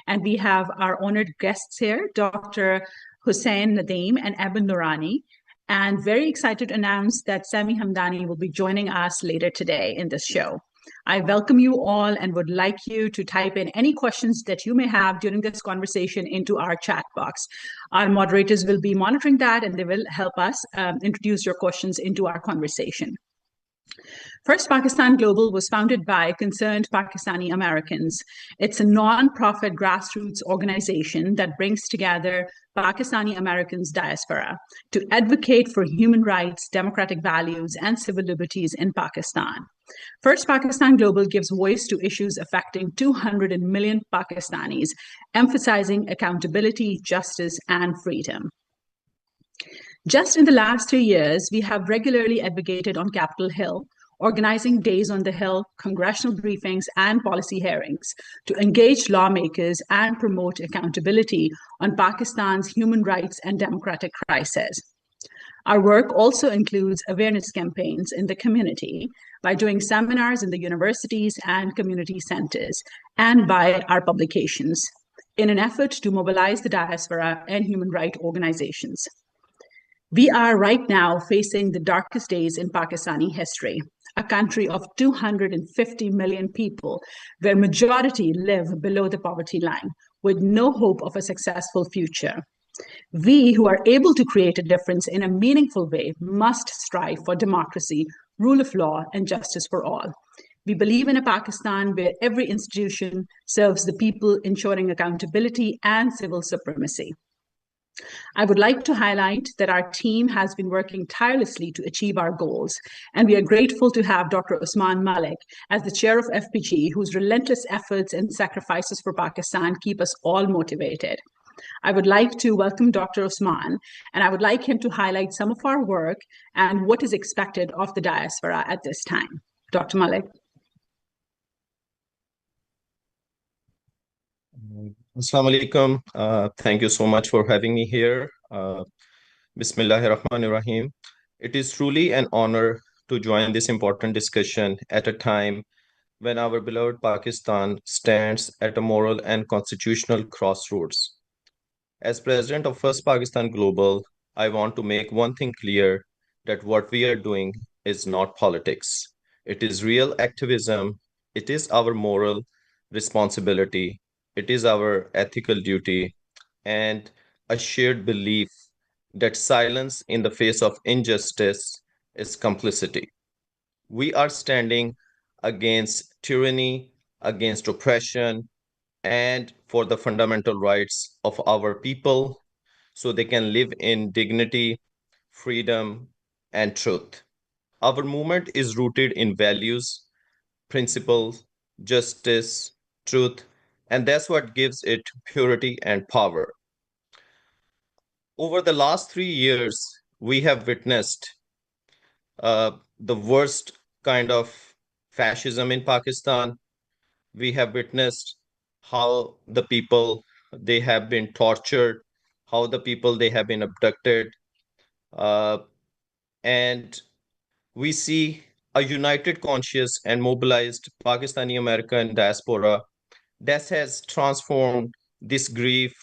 And we have our honored guests here, Dr. Hussain Nadim and Ahmed Noorani. And very excited to announce that Sami Hamdi will be joining us later today in this show. I welcome you all and would like you to type in any questions that you may have during this conversation into our chat box. Our moderators will be monitoring that and they will help us introduce your questions into our conversation. First Pakistan Global was founded by concerned Pakistani Americans. It's a non-profit grassroots organization that brings together Pakistani Americans diaspora to advocate for human rights, democratic values, and civil liberties in Pakistan. First Pakistan Global gives voice to issues affecting 200 million Pakistanis, emphasizing accountability, justice, and freedom. Just in the last 2 years, we have regularly advocated on Capitol Hill, organizing Days on the Hill, congressional briefings, and policy hearings to engage lawmakers and promote accountability on Pakistan's human rights and democratic crisis. Our work also includes awareness campaigns in the community by doing seminars in the universities and community centers and by our publications in an effort to mobilize the diaspora and human rights organizations. We are right now facing the darkest days in Pakistani history, a country of 250 million people, where majority live below the poverty line with no hope of a successful future. We who are able to create a difference in a meaningful way must strive for democracy, rule of law, and justice for all. We believe in a Pakistan where every institution serves the people, ensuring accountability and civil supremacy. I would like to highlight that our team has been working tirelessly to achieve our goals, and we are grateful to have Dr. Usman Malik as the chair of FPG, whose relentless efforts and sacrifices for Pakistan keep us all motivated. I would like to welcome Dr. Usman, and I would like him to highlight some of our work and what is expected of the diaspora at this time. Dr. Malik. Assalamu alaikum. Thank you so much for having me here. Bismillahirrahmanirrahim. It is truly an honor to join this important discussion at a time when our beloved Pakistan stands at a moral and constitutional crossroads. As president of First Pakistan Global, I want to make one thing clear, that what we are doing is not politics. It is real activism. It is our moral responsibility. It is our ethical duty and a shared belief that silence in the face of injustice is complicity. We are standing against tyranny, against oppression, and for the fundamental rights of our people so they can live in dignity, freedom, and truth. Our movement is rooted in values, principles, justice, truth, and that's what gives it purity and power. Over the last 3 years, we have witnessed the worst kind of fascism in Pakistan. We have witnessed how the people, they have been tortured, how the people, they have been abducted. And we see a united, conscious, and mobilized Pakistani American diaspora that has transformed this grief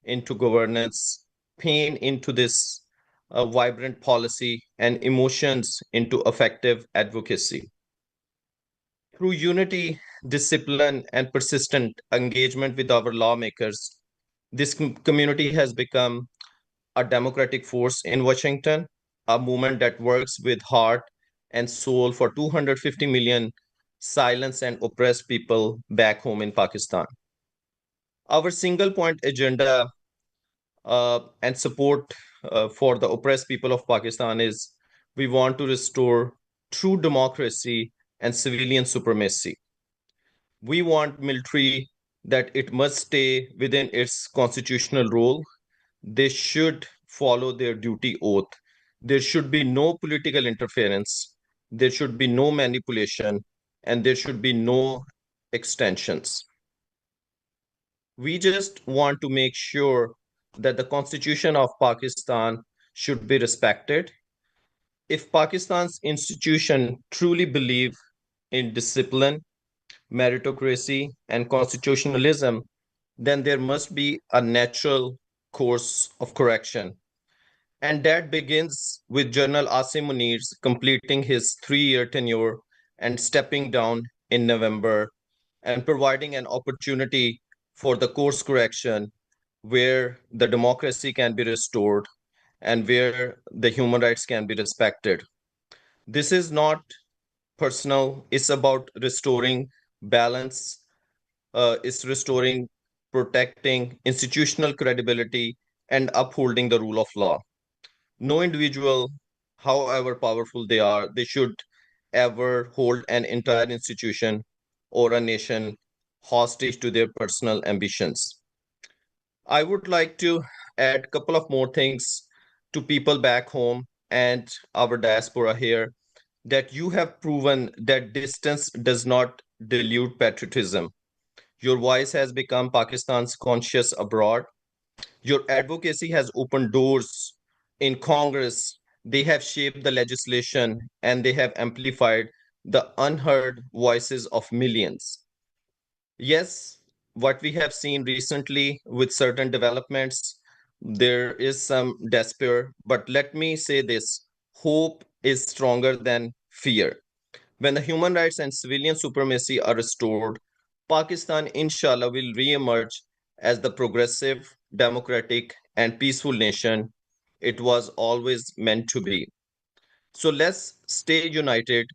into governance, pain into this vibrant policy, and emotions into effective advocacy. Through unity, discipline, and persistent engagement with our lawmakers, this community has become a democratic force in Washington, a movement that works with heart and soul for 250 million silenced and oppressed people back home in Pakistan. Our single point agenda and support for the oppressed people of Pakistan is we want to restore true democracy and civilian supremacy. We want military that it must stay within its constitutional role. They should follow their duty oath. There should be no political interference. There should be no manipulation, and there should be no extensions. We just want to make sure that the Constitution of Pakistan should be respected. If Pakistan's institution truly believe in discipline, meritocracy, and constitutionalism, then there must be a natural course of correction. And that begins with General Asim Munir's completing his 3-year tenure and stepping down in November and providing an opportunity for the course correction where the democracy can be restored and where the human rights can be respected. This is not personal, it's about restoring balance, it's restoring, protecting institutional credibility, and upholding the rule of law. No individual, however powerful they are, they should ever hold an entire institution or a nation hostage to their personal ambitions. I would like to add a couple of more things to people back home and our diaspora here, that you have proven that distance does not dilute patriotism. Your voice has become Pakistan's conscience abroad. Your advocacy has opened doors in Congress. They have shaped the legislation and they have amplified the unheard voices of millions. Yes, what we have seen recently with certain developments, there is some despair. But let me say this, hope is stronger than fear. When the human rights and civilian supremacy are restored, Pakistan, inshallah, will re-emerge as the progressive, democratic, and peaceful nation it was always meant to be. So let's stay united,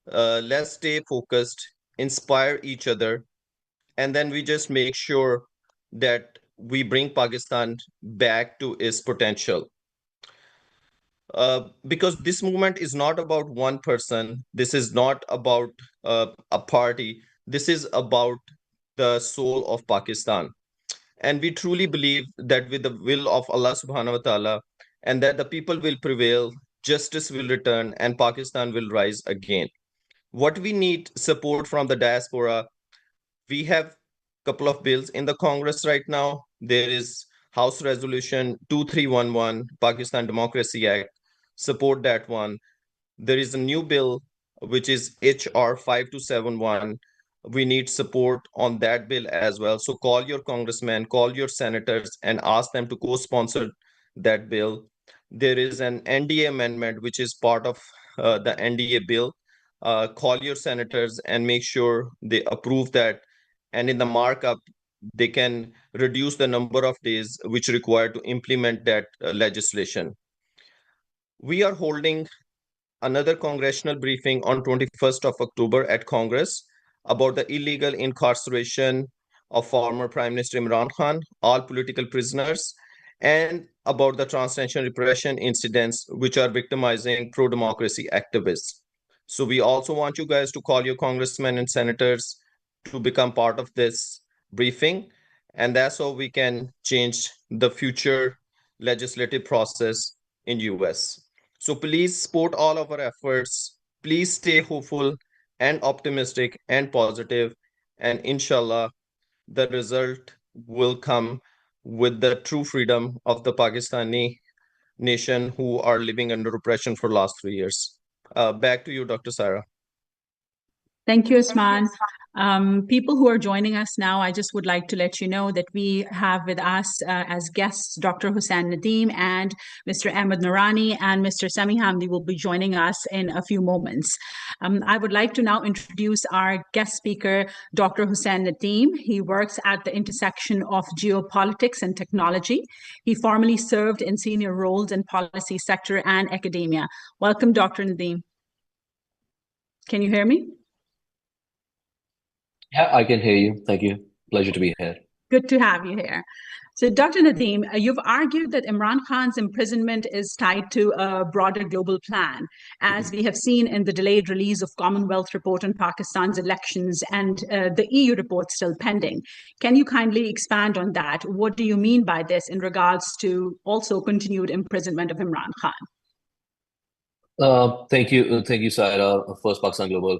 let's stay focused, inspire each other, and then we just make sure that we bring Pakistan back to its potential. Because this movement is not about one person, this is not about a party, this is about the soul of Pakistan. And we truly believe that with the will of Allah subhanahu wa ta'ala, and that the people will prevail, justice will return, and Pakistan will rise again. What we need support from the diaspora. We have a couple of bills in the Congress right now. There is House Resolution 2311, Pakistan Democracy Act. Support that one. There is a new bill, which is HR 5271. We need support on that bill as well. So call your congressmen, call your senators, and ask them to co-sponsor that bill. There is an NDA amendment, which is part of the NDA bill. Call your senators and make sure they approve that. And in the markup, they can reduce the number of days which required to implement that legislation. We are holding another congressional briefing on 21st of October at Congress about the illegal incarceration of former Prime Minister Imran Khan, all political prisoners, and about the transnational repression incidents which are victimizing pro-democracy activists. So we also want you guys to call your congressmen and senators to become part of this briefing, and that's how we can change the future legislative process in US. So please support all of our efforts. Please stay hopeful and optimistic and positive, and inshallah, the result will come with the true freedom of the Pakistani nation who are living under oppression for last 3 years. Back to you, Dr. Sarah. Thank you, Usman. People who are joining us now, I just would like to let you know that we have with us as guests Dr. Hussain Nadim and Mr. Ahmed Noorani, and Mr. Sami Hamdi will be joining us in a few moments. I would like to now introduce our guest speaker, Dr. Hussain Nadim. He works at the intersection of geopolitics and technology. He formerly served in senior roles in policy sector and academia. Welcome, Dr. Nadim. Can you hear me? Yeah, I can hear you. Thank you. Pleasure to be here. Good to have you here. So, Dr. Nadim, you've argued that Imran Khan's imprisonment is tied to a broader global plan, as we have seen in the delayed release of Commonwealth report on Pakistan's elections and the EU report still pending. Can you kindly expand on that? What do you mean by this in regards to also continued imprisonment of Imran Khan? Thank you, Saira. First, Pakistan Global.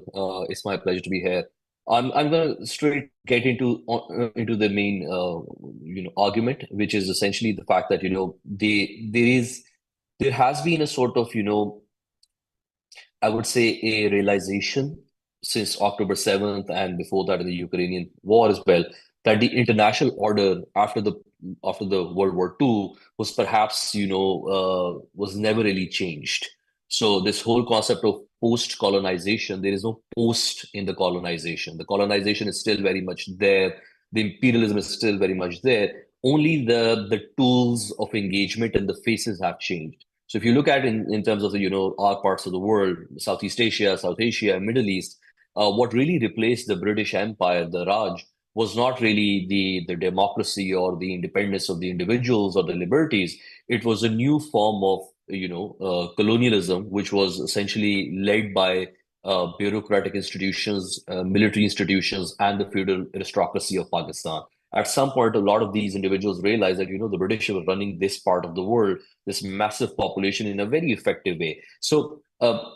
It's my pleasure to be here. I'm going to straight get into the main argument, which is essentially the fact that there has been a sort of I would say a realization since October 7th and before that in the Ukrainian war as well, that the international order after the World War II was perhaps, was never really changed. So this whole concept of post-colonization, there is no post in the colonization. The colonization is still very much there. The imperialism is still very much there. Only the tools of engagement and the faces have changed. So if you look at in terms of our parts of the world, Southeast Asia, South Asia, Middle East, what really replaced the British Empire, the Raj, was not really the democracy or the independence of the individuals or the liberties. It was a new form of colonialism, which was essentially led by bureaucratic institutions, military institutions, and the feudal aristocracy of Pakistan. At some point, a lot of these individuals realized that the British were running this part of the world, this massive population, in a very effective way. So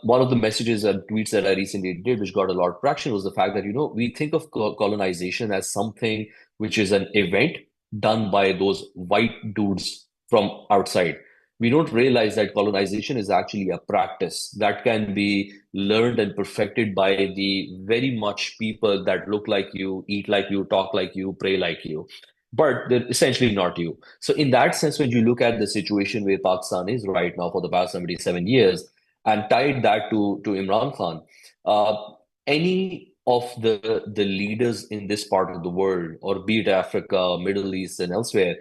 one of the messages and tweets that I recently did, which got a lot of traction, was the fact that we think of colonization as something which is an event done by those white dudes from outside. We don't realize that colonization is actually a practice that can be learned and perfected by the very much people that look like you, eat like you, talk like you, pray like you, but they're essentially not you. So in that sense, when you look at the situation where Pakistan is right now for the past 77 years, and tied that to Imran Khan, any of the leaders in this part of the world, or be it Africa, Middle East, and elsewhere,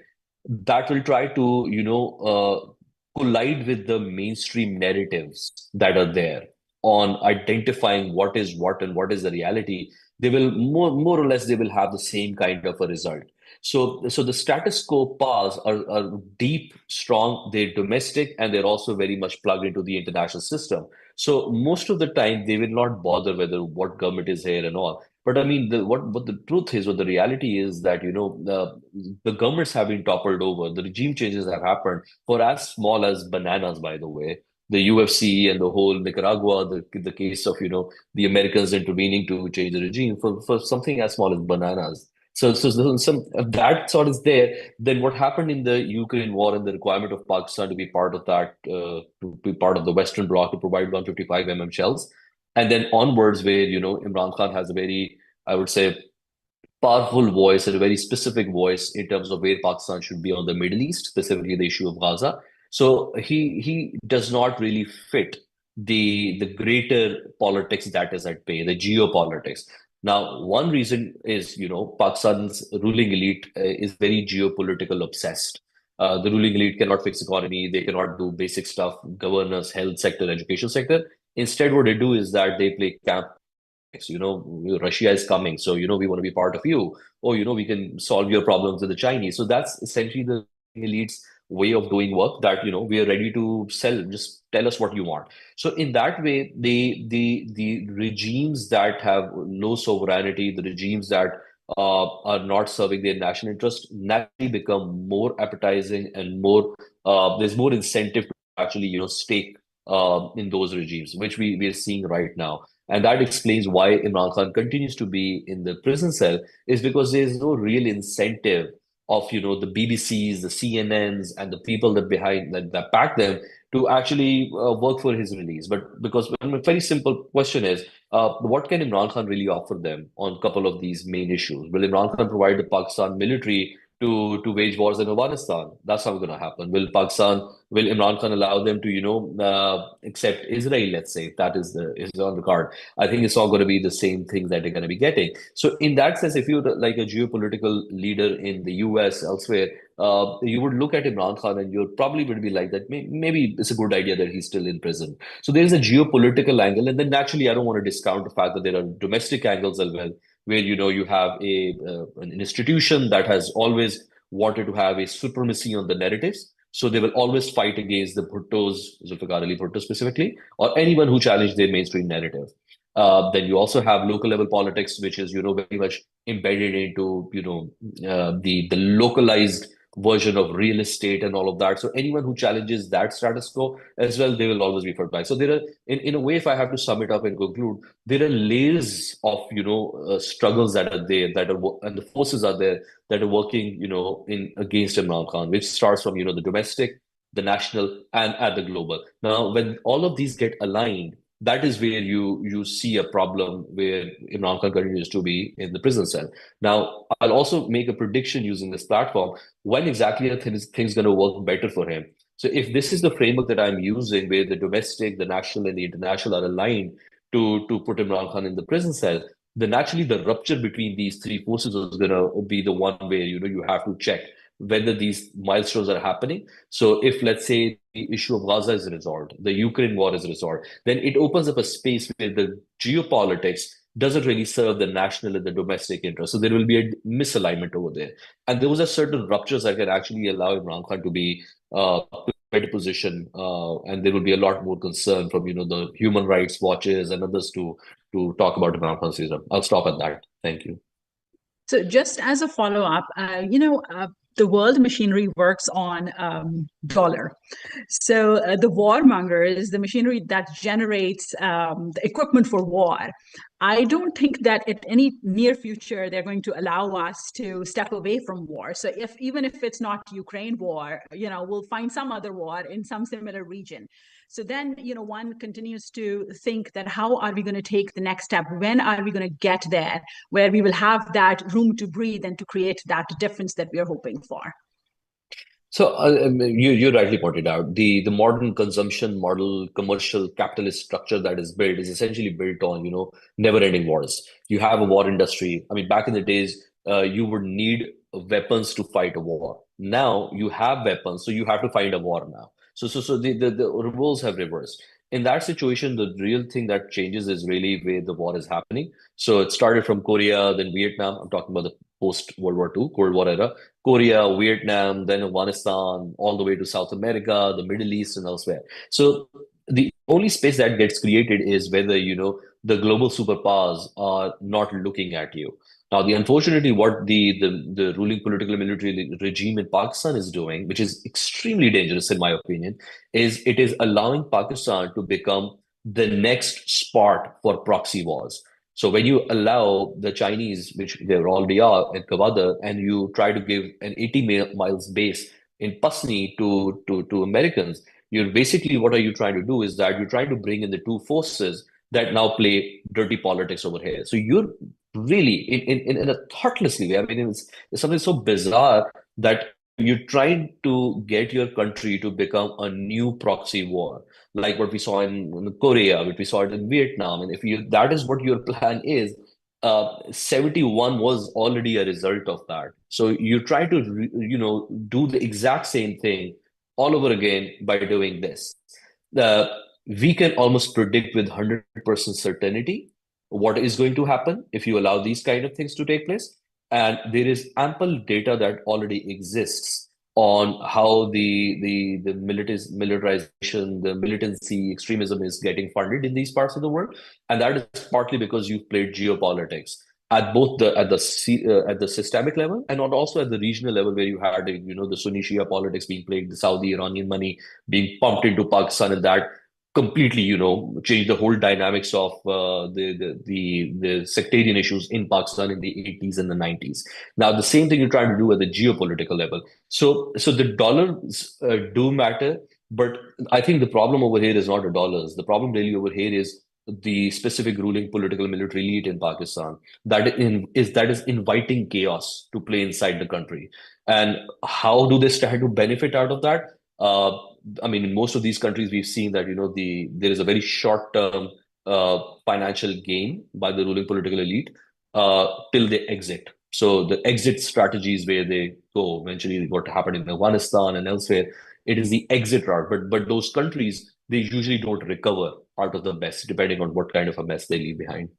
that will try to collide with the mainstream narratives that are there on identifying what is what and what is the reality, they will more or less they will have the same kind of a result. So the status quo powers are deep, strong, they're domestic, and they're also very much plugged into the international system. So most of the time they will not bother whether what government is here and all. But I mean, what the truth is, what the reality is, that the governments have been toppled over. The regime changes have happened for as small as bananas, by the way. The UFC and the whole Nicaragua, the case of the Americans intervening to change the regime for something as small as bananas. So some if that sort is there. Then what happened in the Ukraine war and the requirement of Pakistan to be part of that, to be part of the Western Bloc to provide 155 shells, and then onwards, where Imran Khan has a very, I would say, powerful voice and a very specific voice in terms of where Pakistan should be on the Middle East, specifically the issue of Gaza. So he does not really fit the greater politics that is at play, the geopolitics. Now, one reason is, Pakistan's ruling elite is very geopolitical obsessed. The ruling elite cannot fix economy. They cannot do basic stuff, governance, health sector, education sector. Instead, what they do is that they play camp. Russia is coming, so we want to be part of you, or we can solve your problems with the Chinese. So that's essentially the elite's way of doing work, that we are ready to sell, just tell us what you want. So in that way, the regimes that have low sovereignty, the regimes that are not serving their national interest, naturally become more appetizing, and more there's more incentive to actually stake in those regimes, which we are seeing right now. And that explains why Imran Khan continues to be in the prison cell, is because there's no real incentive of the BBCs, the CNNs, and the people that back them to actually work for his release. But because a very simple question is, what can Imran Khan really offer them on a couple of these main issues? Will Imran Khan provide the Pakistan military to wage wars in Afghanistan? That's not going to happen. Will Imran Khan allow them to accept Israel? Let's say, if that is on the card. I think it's all going to be the same thing that they're going to be getting. So in that sense, if you're like a geopolitical leader in the US, elsewhere, you would look at Imran Khan and you're probably going to be like that. Maybe it's a good idea that he's still in prison. So there's a geopolitical angle, and then naturally, I don't want to discount the fact that there are domestic angles as well, where you have an institution that has always wanted to have a supremacy on the narratives. So they will always fight against the Bhuttos, Zulfikar Ali Bhutto specifically, or anyone who challenged their mainstream narrative. Then you also have local level politics, which is very much embedded into the localized version of real estate and all of that. So anyone who challenges that status quo as well, they will always be fought by. So there are, in a way, if I have to sum it up and conclude, there are layers of struggles that are there, and the forces are there that are working in against Imran Khan, which starts from the domestic, the national, and at the global. Now, when all of these get aligned, that is where you see a problem where Imran Khan continues to be in the prison cell. Now, I'll also make a prediction using this platform. When exactly are things going to work better for him? So if this is the framework that I'm using, where the domestic, the national, and the international are aligned to put Imran Khan in the prison cell, then actually the rupture between these three forces is going to be the one where you have to check whether these milestones are happening. So if, let's say, the issue of Gaza is resolved, the Ukraine war is resolved, then it opens up a space where the geopolitics doesn't really serve the national and the domestic interest. So there will be a misalignment over there. And those are certain ruptures that can actually allow Imran Khan to be better position, and there will be a lot more concern from the human rights watches and others to talk about Imran Khan's season. I'll stop at that. Thank you. So just as a follow-up, the world machinery works on dollar. So the warmongers, the machinery that generates the equipment for war, I don't think that in any near future they're going to allow us to step away from war. So even if it's not Ukraine war, we'll find some other war in some similar region. So then, one continues to think that how are we going to take the next step? When are we going to get there where we will have that room to breathe and to create that difference that we are hoping for? So you rightly pointed out the modern consumption model, commercial capitalist structure that is built is essentially built on never-ending wars. You have a war industry. I mean, back in the days, you would need weapons to fight a war. Now you have weapons, so you have to fight a war now. So the roles have reversed. In that situation, the real thing that changes is really where the war is happening. So it started from Korea, then Vietnam. I'm talking about the post-World War II, Cold War era. Korea, Vietnam, then Afghanistan, all the way to South America, the Middle East, and elsewhere. So the only space that gets created is whether, the global superpowers are not looking at you. Now, unfortunately, what the ruling political military regime in Pakistan is doing, which is extremely dangerous in my opinion, is it is allowing Pakistan to become the next spot for proxy wars. So when you allow the Chinese, which they already are at Gwadar, and you try to give an 80 miles base in Pasni to Americans, you're basically, what are you trying to do is that you're trying to bring in the two forces that now play dirty politics over here. So you're really in a thoughtlessly way. I mean, it's something so bizarre that you're trying to get your country to become a new proxy war, like what we saw in Korea, what we saw it in Vietnam. And if that is what your plan is, 71 was already a result of that. So you try to do the exact same thing all over again by doing this. We can almost predict with 100% certainty what is going to happen if you allow these kind of things to take place. And there is ample data that already exists on how the militarization, the militancy, extremism is getting funded in these parts of the world, and that is partly because you've played geopolitics at both at the systemic level and also at the regional level, where you had the Sunni Shia politics being played, the Saudi Iranian money being pumped into Pakistan, and that completely changed the whole dynamics of the sectarian issues in Pakistan in the 80s and the 90s. Now the same thing you're trying to do at the geopolitical level. So the dollars do matter, but I think the problem over here is not the dollars. The problem really over here is the specific ruling political military elite in Pakistan that is inviting chaos to play inside the country. And how do they stand to benefit out of that? I mean, in most of these countries, we've seen that there is a very short-term financial gain by the ruling political elite till they exit. So the exit strategies where they go, eventually what happened in Afghanistan and elsewhere, it is the exit route. But those countries, they usually don't recover out of the mess, depending on what kind of a mess they leave behind.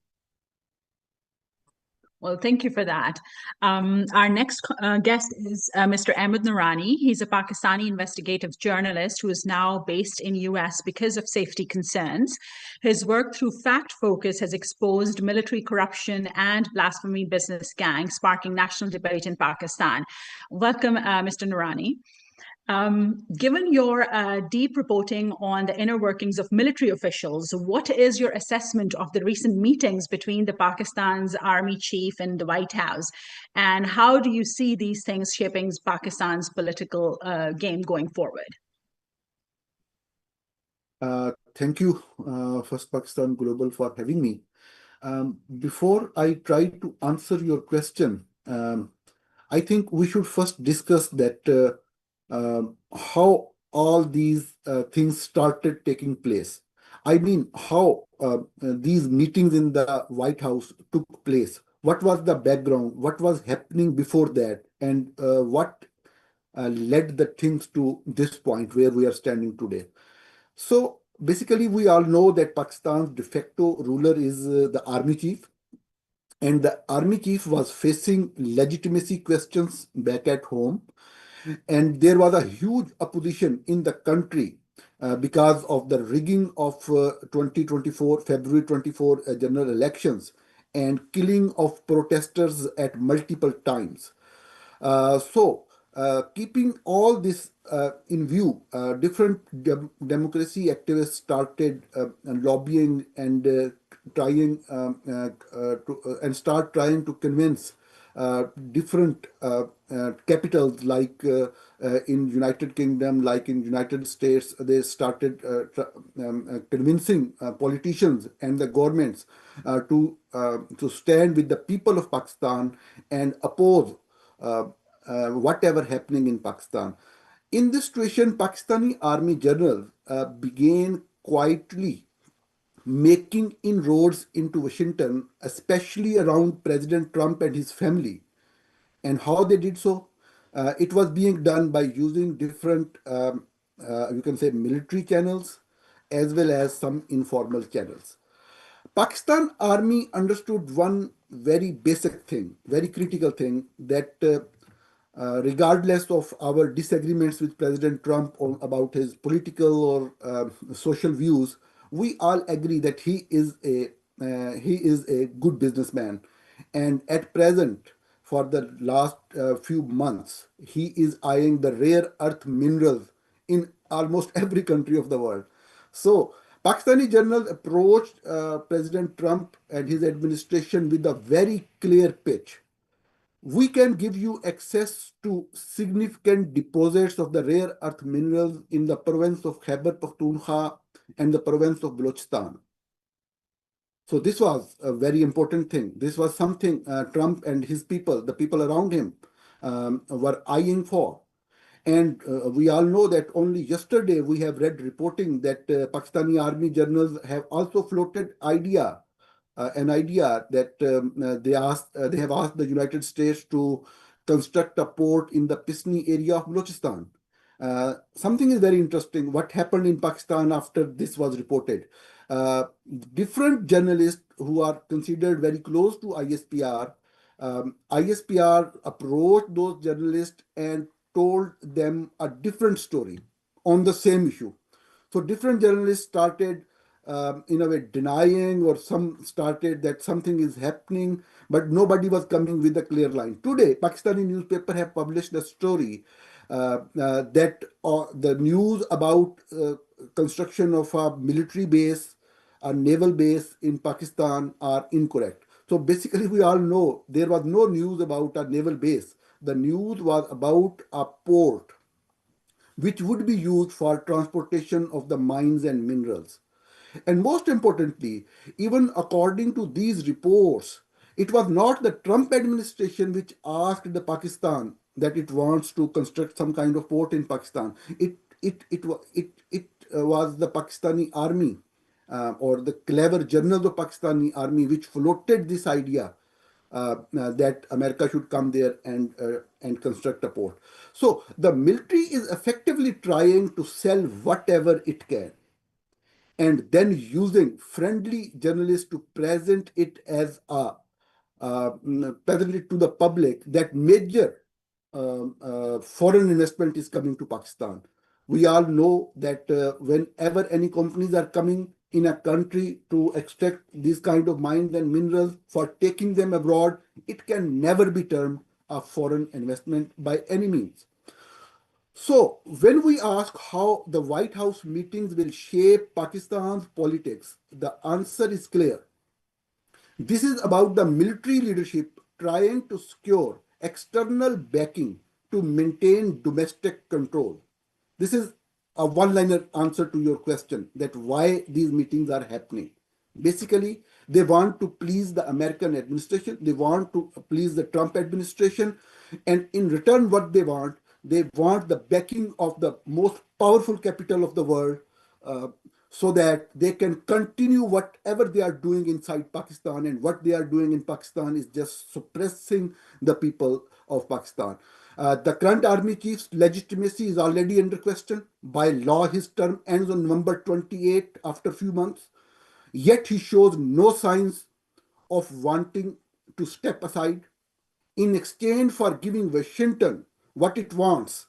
Well, thank you for that. Our next guest is Mr. Ahmed Noorani. He's a Pakistani investigative journalist who is now based in US because of safety concerns. His work through Fact Focus has exposed military corruption and blasphemy business gangs, sparking national debate in Pakistan. Welcome, Mr. Noorani. Given your deep reporting on the inner workings of military officials, what is your assessment of the recent meetings between the Pakistan's army chief and the White House? And how do you see these things shaping Pakistan's political game going forward? Thank you, First Pakistan Global, for having me. Before I try to answer your question, I think we should first discuss that how all these things started taking place. I mean, how these meetings in the White House took place. What was the background? What was happening before that? And what led the things to this point where we are standing today? So basically, we all know that Pakistan's de facto ruler is the army chief, and the army chief was facing legitimacy questions back at home, and there was a huge opposition in the country because of the rigging of 2024 February 24 general elections and killing of protesters at multiple times. Keeping all this in view, different democracy activists started lobbying and trying to convince different capitals, like in United Kingdom, like in United States. They started convincing politicians and the governments to stand with the people of Pakistan and oppose whatever happening in Pakistan. In this situation, Pakistani army generals began quietly making inroads into Washington, especially around President Trump and his family. And how they did so? It was being done by using different, you can say, military channels as well as some informal channels. Pakistan army understood one very basic thing, very critical thing, that regardless of our disagreements with President Trump about his political or social views, we all agree that he is a good businessman, and at present, for the last few months, he is eyeing the rare earth minerals in almost every country of the world. So, Pakistani generals approached President Trump and his administration with a very clear pitch: we can give you access to significant deposits of the rare earth minerals in the province of Khyber Pakhtunkhwa and the province of Balochistan. So this was a very important thing. This was something Trump and his people, the people around him, were eyeing for. And we all know that only yesterday we have read reporting that Pakistani army generals have also floated an idea that they have asked the United States to construct a port in the Pisni area of Balochistan. Something is very interesting. What happened in Pakistan after this was reported? Different journalists who are considered very close to ISPR approached those journalists and told them a different story on the same issue. So different journalists started in a way denying, or some started that something is happening, but nobody was coming with a clear line. Today, Pakistani newspaper have published a story that the news about construction of a military base, a naval base in Pakistan are incorrect. So basically, we all know there was no news about a naval base. The news was about a port which would be used for transportation of the mines and minerals. And most importantly, even according to these reports, it was not the Trump administration which asked the Pakistan that it wants to construct some kind of port in Pakistan. It was the Pakistani army or the clever generals of Pakistani army which floated this idea that America should come there and construct a port. So the military is effectively trying to sell whatever it can, and then using friendly journalists to present it as present it to the public that major foreign investment is coming to Pakistan. We all know that whenever any companies are coming in a country to extract these kind of mines and minerals for taking them abroad, it can never be termed a foreign investment by any means. So, when we ask how the White House meetings will shape Pakistan's politics, the answer is clear. This is about the military leadership trying to secure external backing to maintain domestic control. This is a one-liner answer to your question that why these meetings are happening. Basically, they want to please the American administration. They want to please the Trump administration. And in return, what they want the backing of the most powerful capital of the world so that they can continue whatever they are doing inside Pakistan. And what they are doing in Pakistan is just suppressing the people of Pakistan. The current army chief's legitimacy is already under question. By law, his term ends on November 28 after a few months. Yet he shows no signs of wanting to step aside. In exchange for giving Washington what it wants,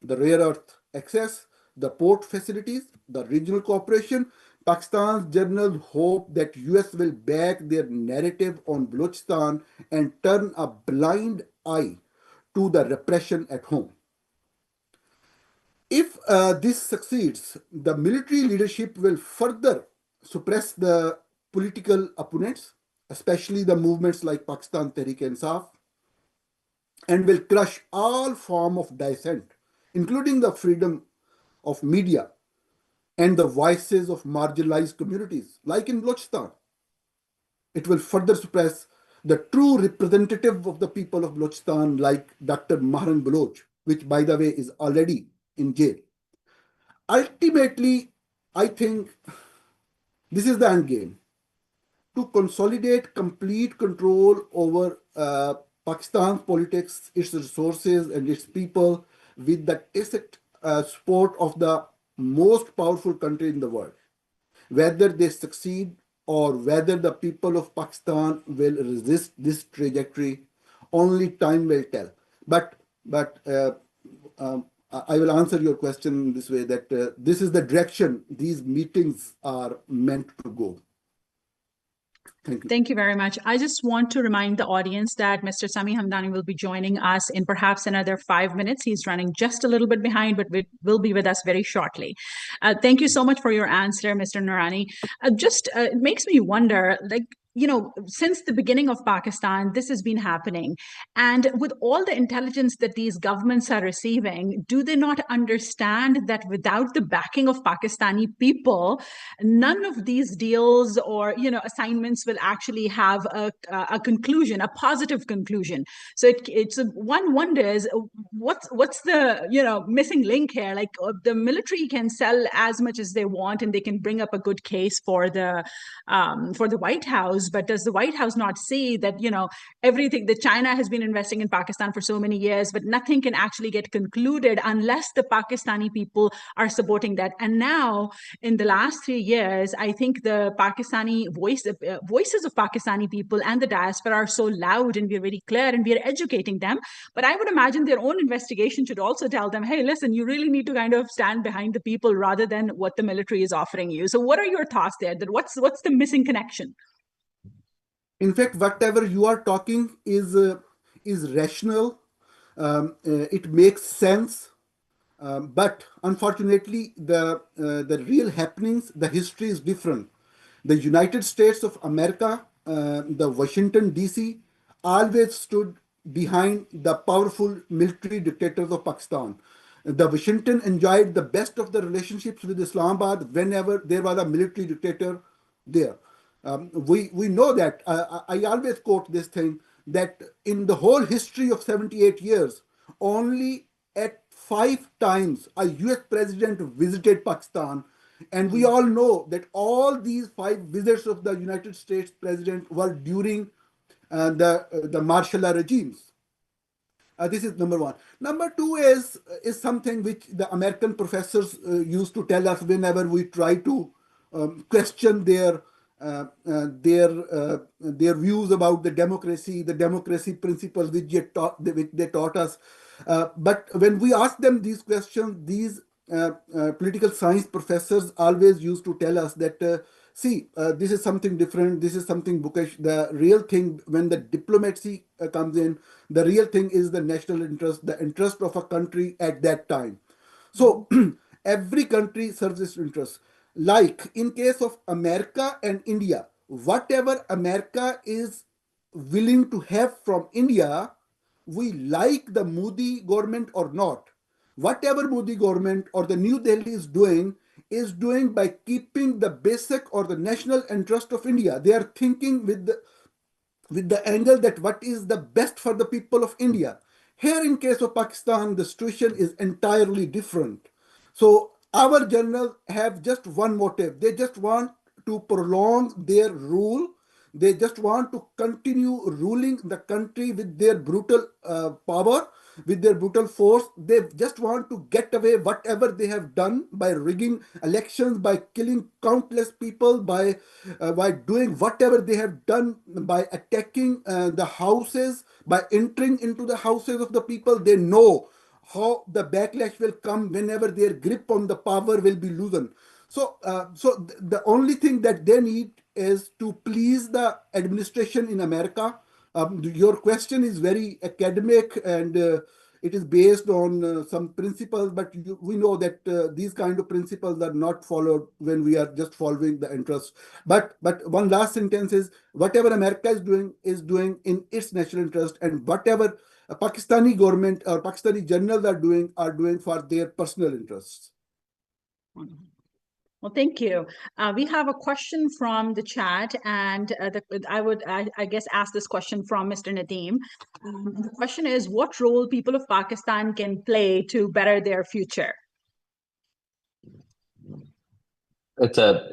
the rare earth access, the port facilities, the regional cooperation, Pakistan's journals hope that US will back their narrative on Balochistan and turn a blind eye to the repression at home. If this succeeds, the military leadership will further suppress the political opponents, especially the movements like Pakistan Tehreek-e-Insaf, and will crush all form of dissent, including the freedom of media and the voices of marginalized communities, like in Balochistan. It will further suppress the true representative of the people of Balochistan, like Dr. Mahran Baloch, which, by the way, is already in jail. Ultimately, I think this is the end game. To consolidate complete control over Pakistan's politics, its resources, and its people with the tacit support of the most powerful country in the world. Whether they succeed or whether the people of Pakistan will resist this trajectory, only time will tell. But I will answer your question this way, that this is the direction these meetings are meant to go. Thank you. Thank you very much. I just want to remind the audience that Mr. Sami Hamdani will be joining us in perhaps another 5 minutes. He's running just a little bit behind, but will be with us very shortly. Thank you so much for your answer, Mr. Noorani. It makes me wonder, like, since the beginning of Pakistan, this has been happening. And with all the intelligence that these governments are receiving, do they not understand that without the backing of Pakistani people, none of these deals or, assignments will actually have a conclusion, a positive conclusion? So one wonders what's the, missing link here? Like, the military can sell as much as they want and they can bring up a good case for the White House. But does the White House not see that, everything that China has been investing in Pakistan for so many years, but nothing can actually get concluded unless the Pakistani people are supporting that? And now, in the last 3 years, I think the Pakistani voices of Pakistani people and the diaspora are so loud, and we're very clear, and we're educating them. But I would imagine their own investigation should also tell them, hey, listen, you really need to kind of stand behind the people rather than what the military is offering you. So what are your thoughts there? That what's the missing connection? In fact, whatever you are talking is rational. It makes sense. But unfortunately, the real happenings, the history is different. The United States of America, the Washington, D.C., always stood behind the powerful military dictators of Pakistan. The Washington enjoyed the best of the relationships with Islamabad whenever there was a military dictator there. We know that. I always quote this thing, that in the whole history of 78 years, only at 5 times a US president visited Pakistan. And we all know that all these 5 visits of the United States president were during the martial law regimes. This is number one. Number two is something which the American professors used to tell us whenever we try to question their views about the democracy principles which they taught us. But when we ask them these questions, these political science professors always used to tell us that, this is something different, this is something bookish. The real thing, when the diplomacy comes in, the real thing is the national interest, the interest of a country at that time. So every country serves its interests. Like in case of America and India, whatever America is willing to have from India, we like the Modi government or not, whatever Modi government or the New Delhi is doing by keeping the basic or the national interest of India. They are thinking with the angle that what is the best for the people of India. Here in case of Pakistan, the situation is entirely different. So our generals have just one motive. They just want to prolong their rule. They just want to continue ruling the country with their brutal power, with their brutal force. They just want to get away whatever they have done by rigging elections, by killing countless people, by doing whatever they have done, by attacking the houses, by entering into the houses of the people. They know how the backlash will come whenever their grip on the power will be loosened. So the only thing that they need is to please the administration in America. Your question is very academic, and it is based on some principles, but we know that these kind of principles are not followed when we are just following the interests. But one last sentence is, whatever America is doing in its national interest, and whatever Pakistani government or Pakistani generals are doing for their personal interests. Well, thank you. We have a question from the chat, and I guess, ask this question from Mr. Nadim. The question is, what role people of Pakistan can play to better their future? It's a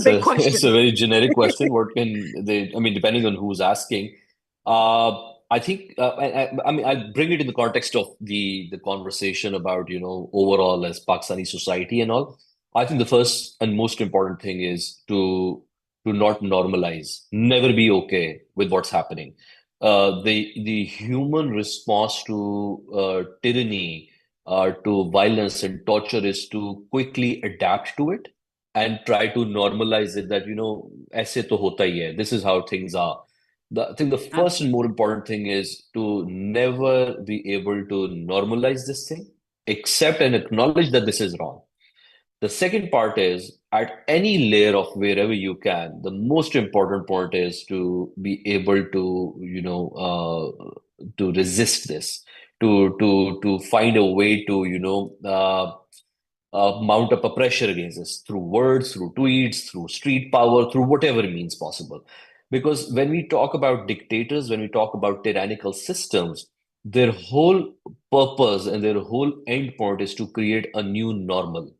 big question. It's a very generic question. What can they? I mean, depending on who's asking. I think I mean, I'll bring it in the context of the conversation about, overall as Pakistani society and all. I think the first and most important thing is to not normalize, never be okay with what's happening. The human response to tyranny, to violence and torture is to quickly adapt to it and try to normalize it, that aise to hota hi hai. This is how things are. I think the first and more important thing is to never be able to normalize this thing, accept and acknowledge that this is wrong. The second part is, at any layer of wherever you can, the most important part is to be able to resist this, to find a way to mount up a pressure against this through words, through tweets, through street power, through whatever means possible. Because when we talk about dictators, when we talk about tyrannical systems, their whole purpose and their whole end point is to create a new normal.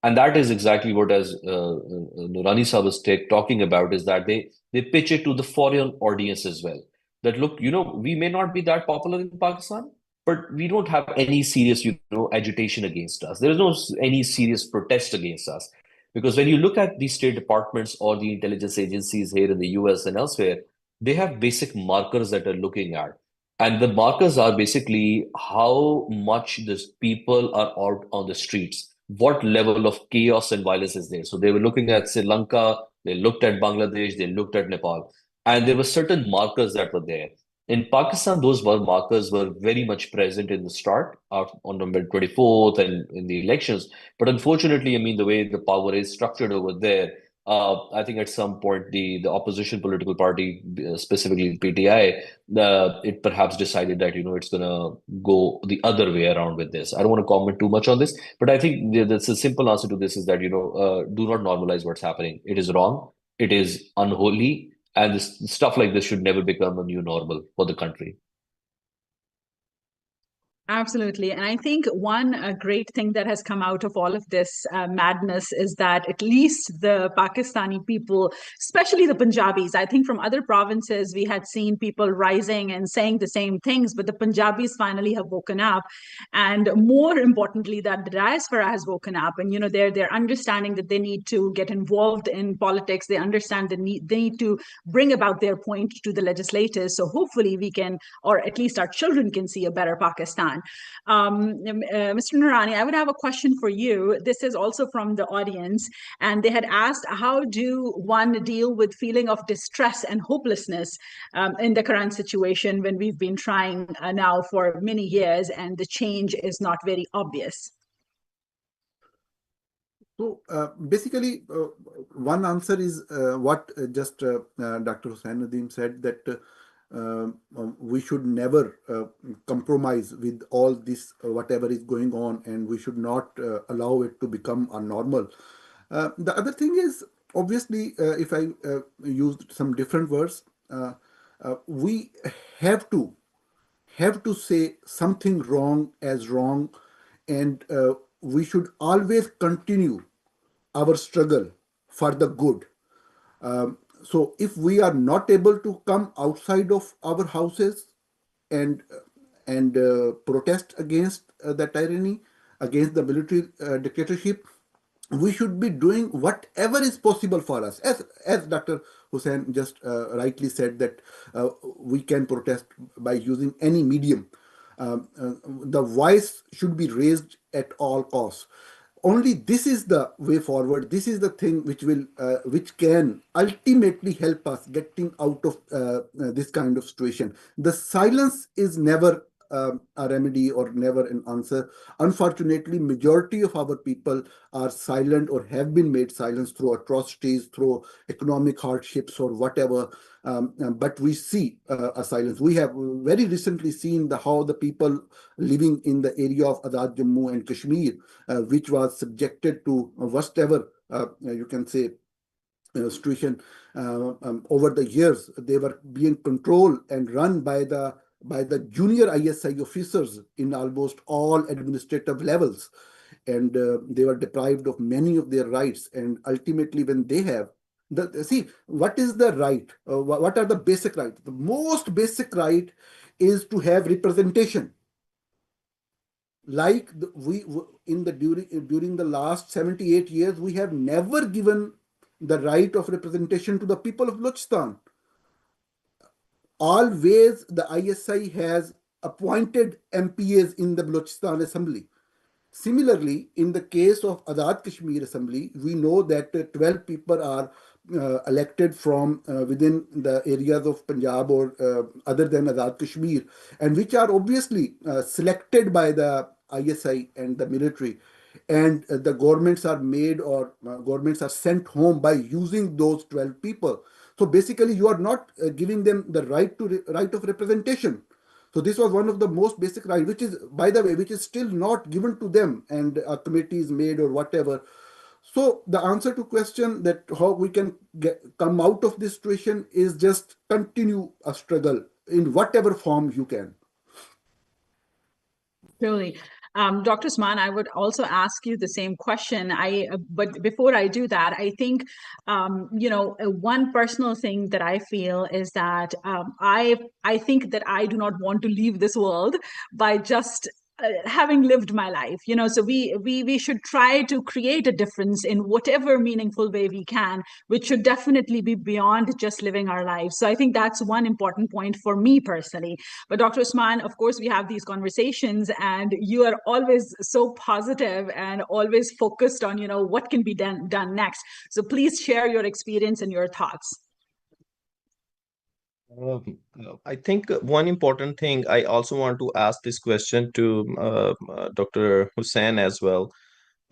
And that is exactly what, as Noorani Sahib was talking about, is that they pitch it to the foreign audience as well. That look, we may not be that popular in Pakistan, but we don't have any serious, agitation against us. There is no any serious protest against us. Because when you look at the state departments or the intelligence agencies here in the US and elsewhere, they have basic markers that are looking at. And the markers are basically how much these people are out on the streets, what level of chaos and violence is there. So they were looking at Sri Lanka, they looked at Bangladesh, they looked at Nepal, and there were certain markers that were there. In Pakistan, those markers were very much present in the start on November 24th and in the elections. But unfortunately, I mean, the way the power is structured over there, I think at some point the opposition political party, specifically PTI, it perhaps decided that it's going to go the other way around with this. I don't want to comment too much on this, but I think that's a simple answer to this is that do not normalize what's happening. It is wrong. It is unholy. And stuff like this should never become a new normal for the country. Absolutely. And I think one great thing that has come out of all of this madness is that at least the Pakistani people, especially the Punjabis, I think from other provinces, we had seen people rising and saying the same things, but the Punjabis finally have woken up. And more importantly, that the diaspora has woken up, and, they're understanding that they need to get involved in politics. They understand they need to bring about their point to the legislators. So hopefully we can, or at least our children can, see a better Pakistan. Mr. Noorani, I would have a question for you. This is also from the audience, and they had asked, how do one deal with feeling of distress and hopelessness in the current situation when we've been trying now for many years and the change is not very obvious? So basically, one answer is what just Dr. Hussain Nadim said, that we should never compromise with all this, whatever is going on, and we should not allow it to become a normal. The other thing is, obviously, if I used some different words, we have to say something wrong as wrong, and we should always continue our struggle for the good. So if we are not able to come outside of our houses and protest against the tyranny, against the military dictatorship, we should be doing whatever is possible for us. As Dr. Hussain just rightly said, that we can protest by using any medium. The voice should be raised at all costs. Only this is the way forward. This is the thing which can ultimately help us getting out of this kind of situation. The silence is never a remedy or never an answer. Unfortunately, majority of our people are silent or have been made silent through atrocities, through economic hardships or whatever. But we see a silence. We have very recently seen how the people living in the area of Azad Jammu and Kashmir, which was subjected to worst ever, you can say, situation over the years. They were being controlled and run by the junior ISI officers in almost all administrative levels, and they were deprived of many of their rights. And ultimately, when they have see, what is the right? What are the basic rights? The most basic right is to have representation. Like during the last 78 years, we have never given the right of representation to the people of Balochistan. Always the ISI has appointed MPAs in the Balochistan Assembly. Similarly, in the case of Azad Kashmir Assembly, we know that 12 people are elected from within the areas of Punjab or other than Azad Kashmir, and which are obviously selected by the ISI and the military. And the governments are made or governments are sent home by using those 12 people. So basically, you are not giving them the right of representation. So this was one of the most basic rights, which is, by the way, which is still not given to them, and a committee is made or whatever. So the answer to question that how we can come out of this situation is just continue a struggle in whatever form you can. Really. Dr. Usman, I would also ask you the same question. But before I do that, I think, one personal thing that I feel is that I think that I do not want to leave this world by just having lived my life. So we should try to create a difference in whatever meaningful way we can, which should definitely be beyond just living our lives. So I think that's one important point for me personally. But Dr. Usman, of course, we have these conversations, and you are always so positive and always focused on, what can be done next. So please share your experience and your thoughts. I think one important thing, I also want to ask this question to Dr. Hussain as well.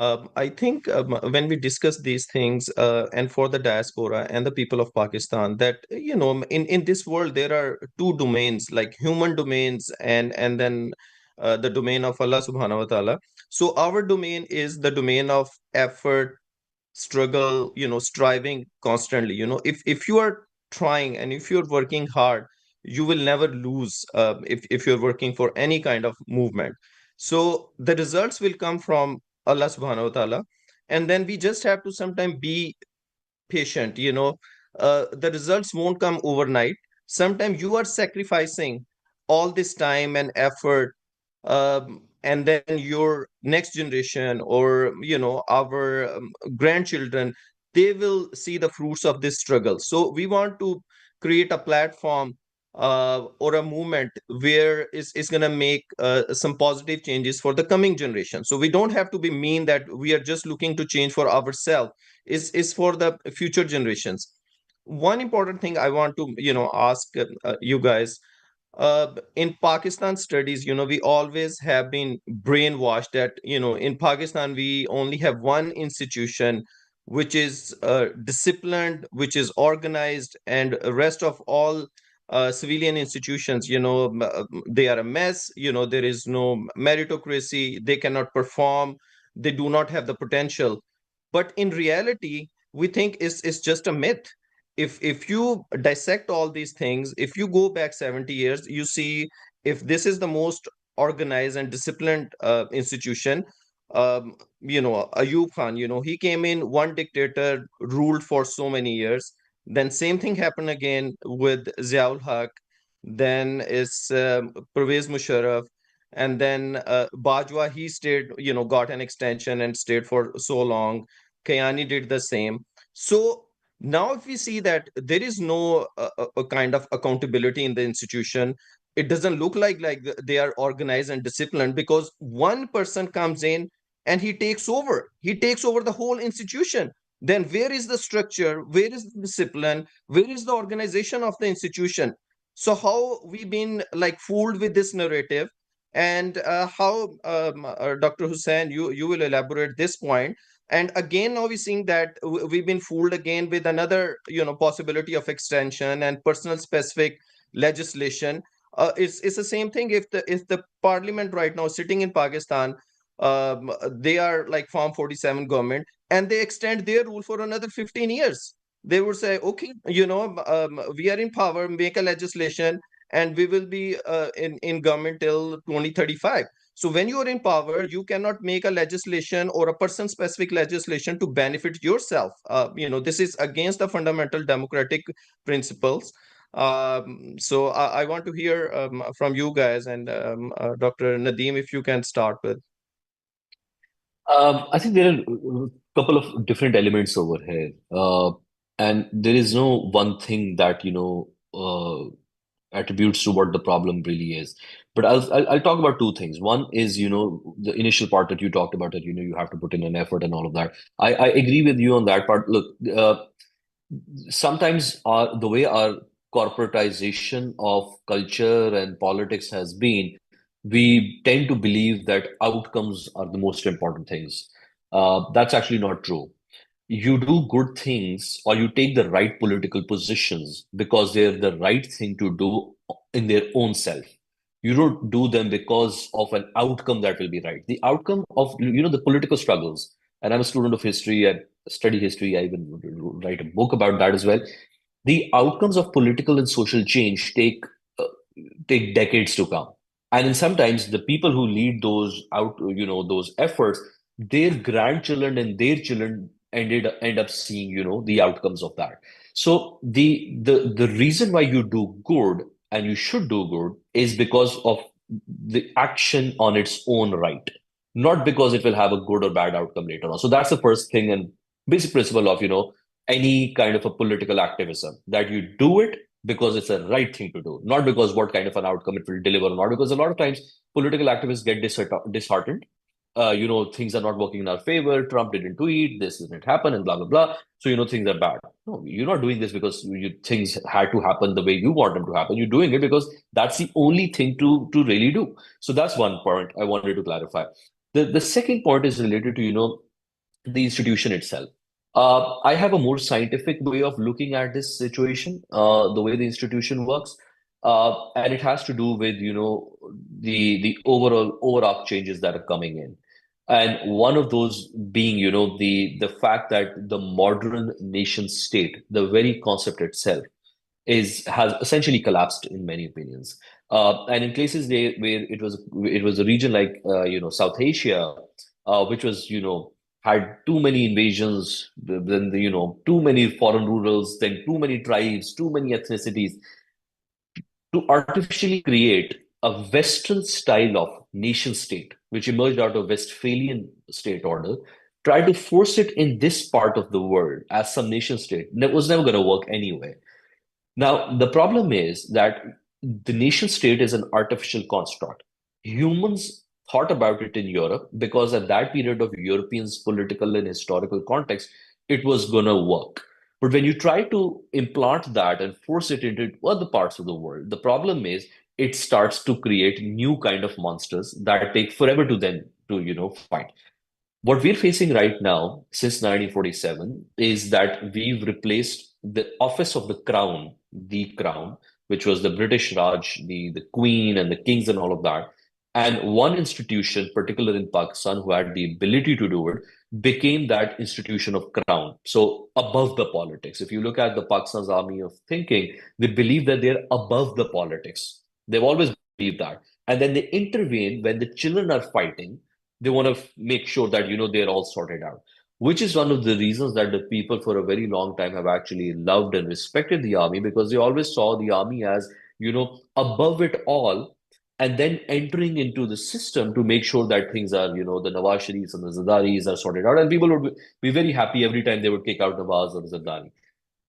I think when we discuss these things, and for the diaspora and the people of Pakistan, that in this world there are two domains, like human domains and then the domain of Allah Subhanahu wa Taala. So our domain is the domain of effort, struggle, striving constantly. If you are trying and if you're working hard, you will never lose if you're working for any kind of movement. So the results will come from Allah subhanahu wa ta'ala. And then we just have to sometimes be patient. The results won't come overnight. Sometimes you are sacrificing all this time and effort, and then your next generation or our grandchildren, they will see the fruits of this struggle. So we want to create a platform or a movement where is going to make some positive changes for the coming generation. So we don't have to be mean that we are just looking to change for ourselves. Is for the future generations. One important thing I want to ask you guys, in Pakistan studies, we always have been brainwashed that, in Pakistan, we only have one institution which is disciplined, which is organized, and rest of all civilian institutions, they are a mess. There is no meritocracy. They cannot perform. They do not have the potential. But in reality, we think it's just a myth. If you dissect all these things, if you go back 70 years, you see if this is the most organized and disciplined institution, Ayub Khan, he came in, one dictator ruled for so many years. Then same thing happened again with Ziaul Haq. Then is Pervez Musharraf. And then Bajwa, he stayed, got an extension and stayed for so long. Kayani did the same. So now if we see that there is no a kind of accountability in the institution, it doesn't look like they are organized and disciplined, because one person comes in and he takes over the whole institution. Then where is the structure, where is the discipline, where is the organization of the institution? So how we been like fooled with this narrative? And how Dr. Hussain, you will elaborate this point. And again, now we're seeing that we've been fooled again with another possibility of extension and personal specific legislation. It's the same thing. If the parliament right now sitting in Pakistan, they are like Form 47 government, and they extend their rule for another 15 years. They would say, okay, we are in power, make a legislation, and we will be in government till 2035. So when you are in power, you cannot make a legislation or a person specific legislation to benefit yourself. This is against the fundamental democratic principles. So I want to hear from you guys, and Dr. Nadim, if you can start with. I think there are a couple of different elements over here. And there is no one thing that, attributes to what the problem really is. But I'll talk about two things. One is, the initial part that you talked about, that, you have to put in an effort and all of that. I agree with you on that part. Look, sometimes the way our corporatization of culture and politics has been, we tend to believe that outcomes are the most important things. That's actually not true. You do good things, or you take the right political positions because they're the right thing to do in their own self. You don't do them because of an outcome that will be right. The outcome of, the political struggles. And I'm a student of history. I study history. I even write a book about that as well. The outcomes of political and social change take decades to come. And then sometimes the people who lead those efforts, their grandchildren and their children end up seeing, the outcomes of that. So the reason why you do good, and you should do good, is because of the action on its own right, not because it will have a good or bad outcome later on. So that's the first thing and basic principle of, any kind of a political activism, that you do it because it's a right thing to do, not because what kind of an outcome it will deliver or not. Because a lot of times political activists get disheartened. Things are not working in our favor. Trump didn't tweet, this didn't happen, and blah, blah, blah. So, things are bad. No, you're not doing this because things had to happen the way you want them to happen. You're doing it because that's the only thing to really do. So that's one point I wanted to clarify. The second point is related to, the institution itself. I have a more scientific way of looking at this situation, the way the institution works, and it has to do with the overall overarch changes that are coming in, and one of those being the fact that the modern nation state, the very concept itself, has essentially collapsed in many opinions. And in places where it was a region like South Asia, which was had too many invasions, then too many foreign rurals, then too many tribes, too many ethnicities, to artificially create a Western style of nation state, which emerged out of Westphalian state order, try to force it in this part of the world as some nation state. That was never going to work anyway. Now, the problem is that the nation state is an artificial construct. Humans thought about it in Europe because at that period of Europeans' political and historical context, it was going to work. But when you try to implant that and force it into other parts of the world, the problem is it starts to create new kind of monsters that take forever to then to fight. What we're facing right now since 1947 is that we've replaced the office of the crown which was the British Raj, the Queen and the kings and all of that. And one institution, particular in Pakistan, who had the ability to do it, became that institution of crown. So above the politics. If you look at the Pakistan's army of thinking, they believe that they're above the politics. They've always believed that. And then they intervene when the children are fighting. They want to make sure that, they're all sorted out, which is one of the reasons that the people for a very long time have actually loved and respected the army, because they always saw the army as, above it all, and then entering into the system to make sure that things are, the Nawaz Sharifs and the Zardaris are sorted out. And people would be very happy every time they would kick out Nawaz or Zardari.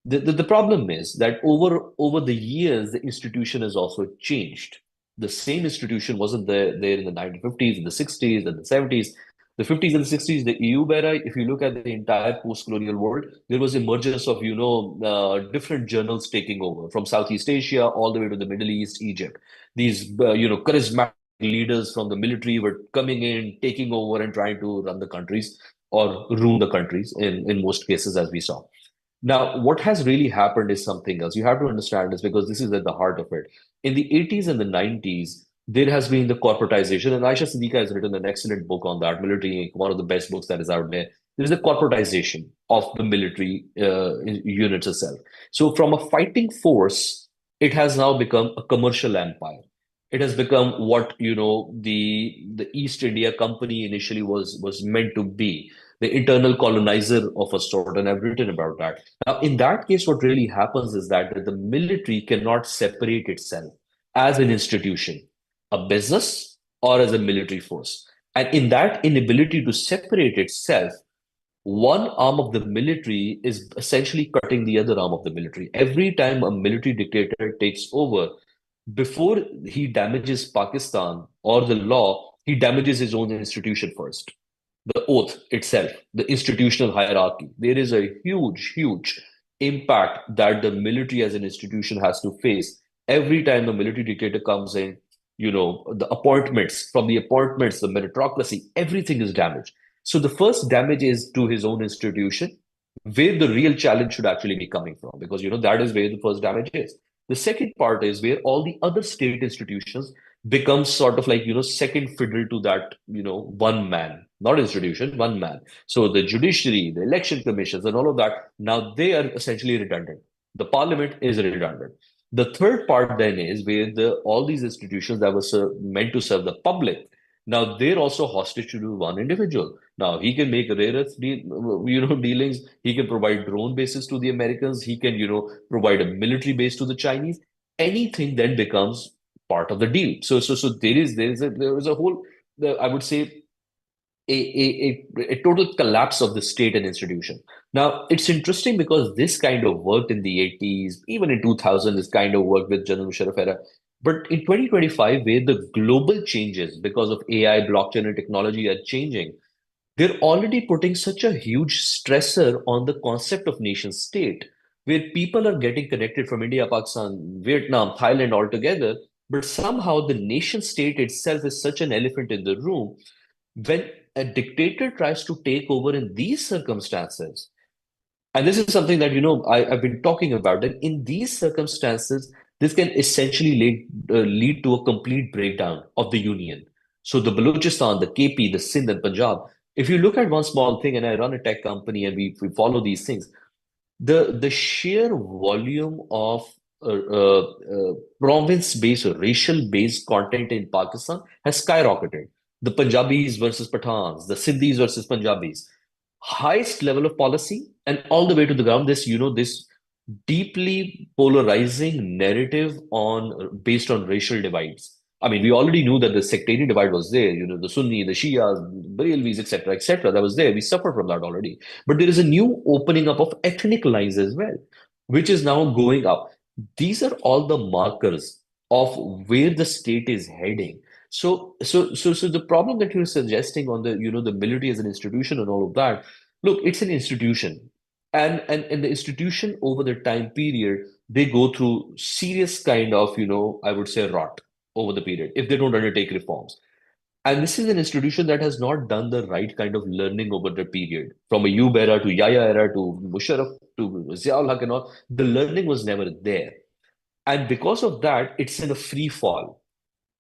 The problem is that over the years, the institution has also changed. The same institution wasn't there in the 1950s, in the 60s, and the 70s. The 50s and the 60s, the EU era, if you look at the entire post-colonial world, there was emergence of, different journals taking over from Southeast Asia all the way to the Middle East, Egypt. These, charismatic leaders from the military were coming in, taking over and trying to run the countries or rule the countries in most cases, as we saw. Now, what has really happened is something else. You have to understand this, because this is at the heart of it. In the 80s and the 90s, there has been the corporatization, and Aisha Siddiqa has written an excellent book on that, Military Inc., one of the best books that is out there. There's the corporatization of the military units itself. So from a fighting force, it has now become a commercial empire. It has become what, the East India Company initially was meant to be, the internal colonizer of a sort, and I've written about that. Now, in that case, what really happens is that the military cannot separate itself as an institution, a business, or as a military force. And in that inability to separate itself, one arm of the military is essentially cutting the other arm of the military. Every time a military dictator takes over, before he damages Pakistan or the law, he damages his own institution first. The oath itself, the institutional hierarchy. There is a huge, huge impact that the military as an institution has to face every time the military dictator comes in. The appointments, from the appointments, the meritocracy, everything is damaged. So the first damage is to his own institution, where the real challenge should actually be coming from, because that is where the first damage is. The second part is where all the other state institutions become sort of like, second fiddle to that, one man, not institution, one man. So the judiciary, the election commissions, and all of that, now they are essentially redundant. The parliament is redundant. The third part then is where all these institutions that were meant to serve the public, now they're also hostage to one individual. Now he can make rare earth dealings. He can provide drone bases to the Americans. He can, provide a military base to the Chinese. Anything then becomes part of the deal. So there is a whole, I would say, a total collapse of the state and institution. Now, it's interesting because this kind of worked in the 80s, even in 2000, this kind of worked with General Musharraf era. But in 2025, where the global changes because of AI, blockchain, and technology are changing, they're already putting such a huge stressor on the concept of nation state, where people are getting connected from India, Pakistan, Vietnam, Thailand all together. But somehow the nation state itself is such an elephant in the room. When a dictator tries to take over in these circumstances, and this is something that I've been talking about, that in these circumstances, this can essentially lead to a complete breakdown of the union. So the Balochistan, the KP, the Sindh, and Punjab. If you look at one small thing, and I run a tech company, and we follow these things, the sheer volume of province-based or racial-based content in Pakistan has skyrocketed. The Punjabis versus Pathans, the Sindhis versus Punjabis, highest level of policy, and all the way to the ground, this deeply polarizing narrative based on racial divides. I mean, we already knew that the sectarian divide was there, the Sunni, the Shia, Barelvis, etc., that was there. We suffer from that already. But there is a new opening up of ethnic lines as well, which is now going up. These are all the markers of where the state is heading. So the problem that you're suggesting on the military as an institution and all of that, look, it's an institution, and the institution over the time period, they go through serious kind of I would say rot over the period if they don't undertake reforms. And this is an institution that has not done the right kind of learning over the period, from a Ayub era to Yahya era to Musharraf to Ziaul Haq and all. The learning was never there. And because of that, it's in a free fall.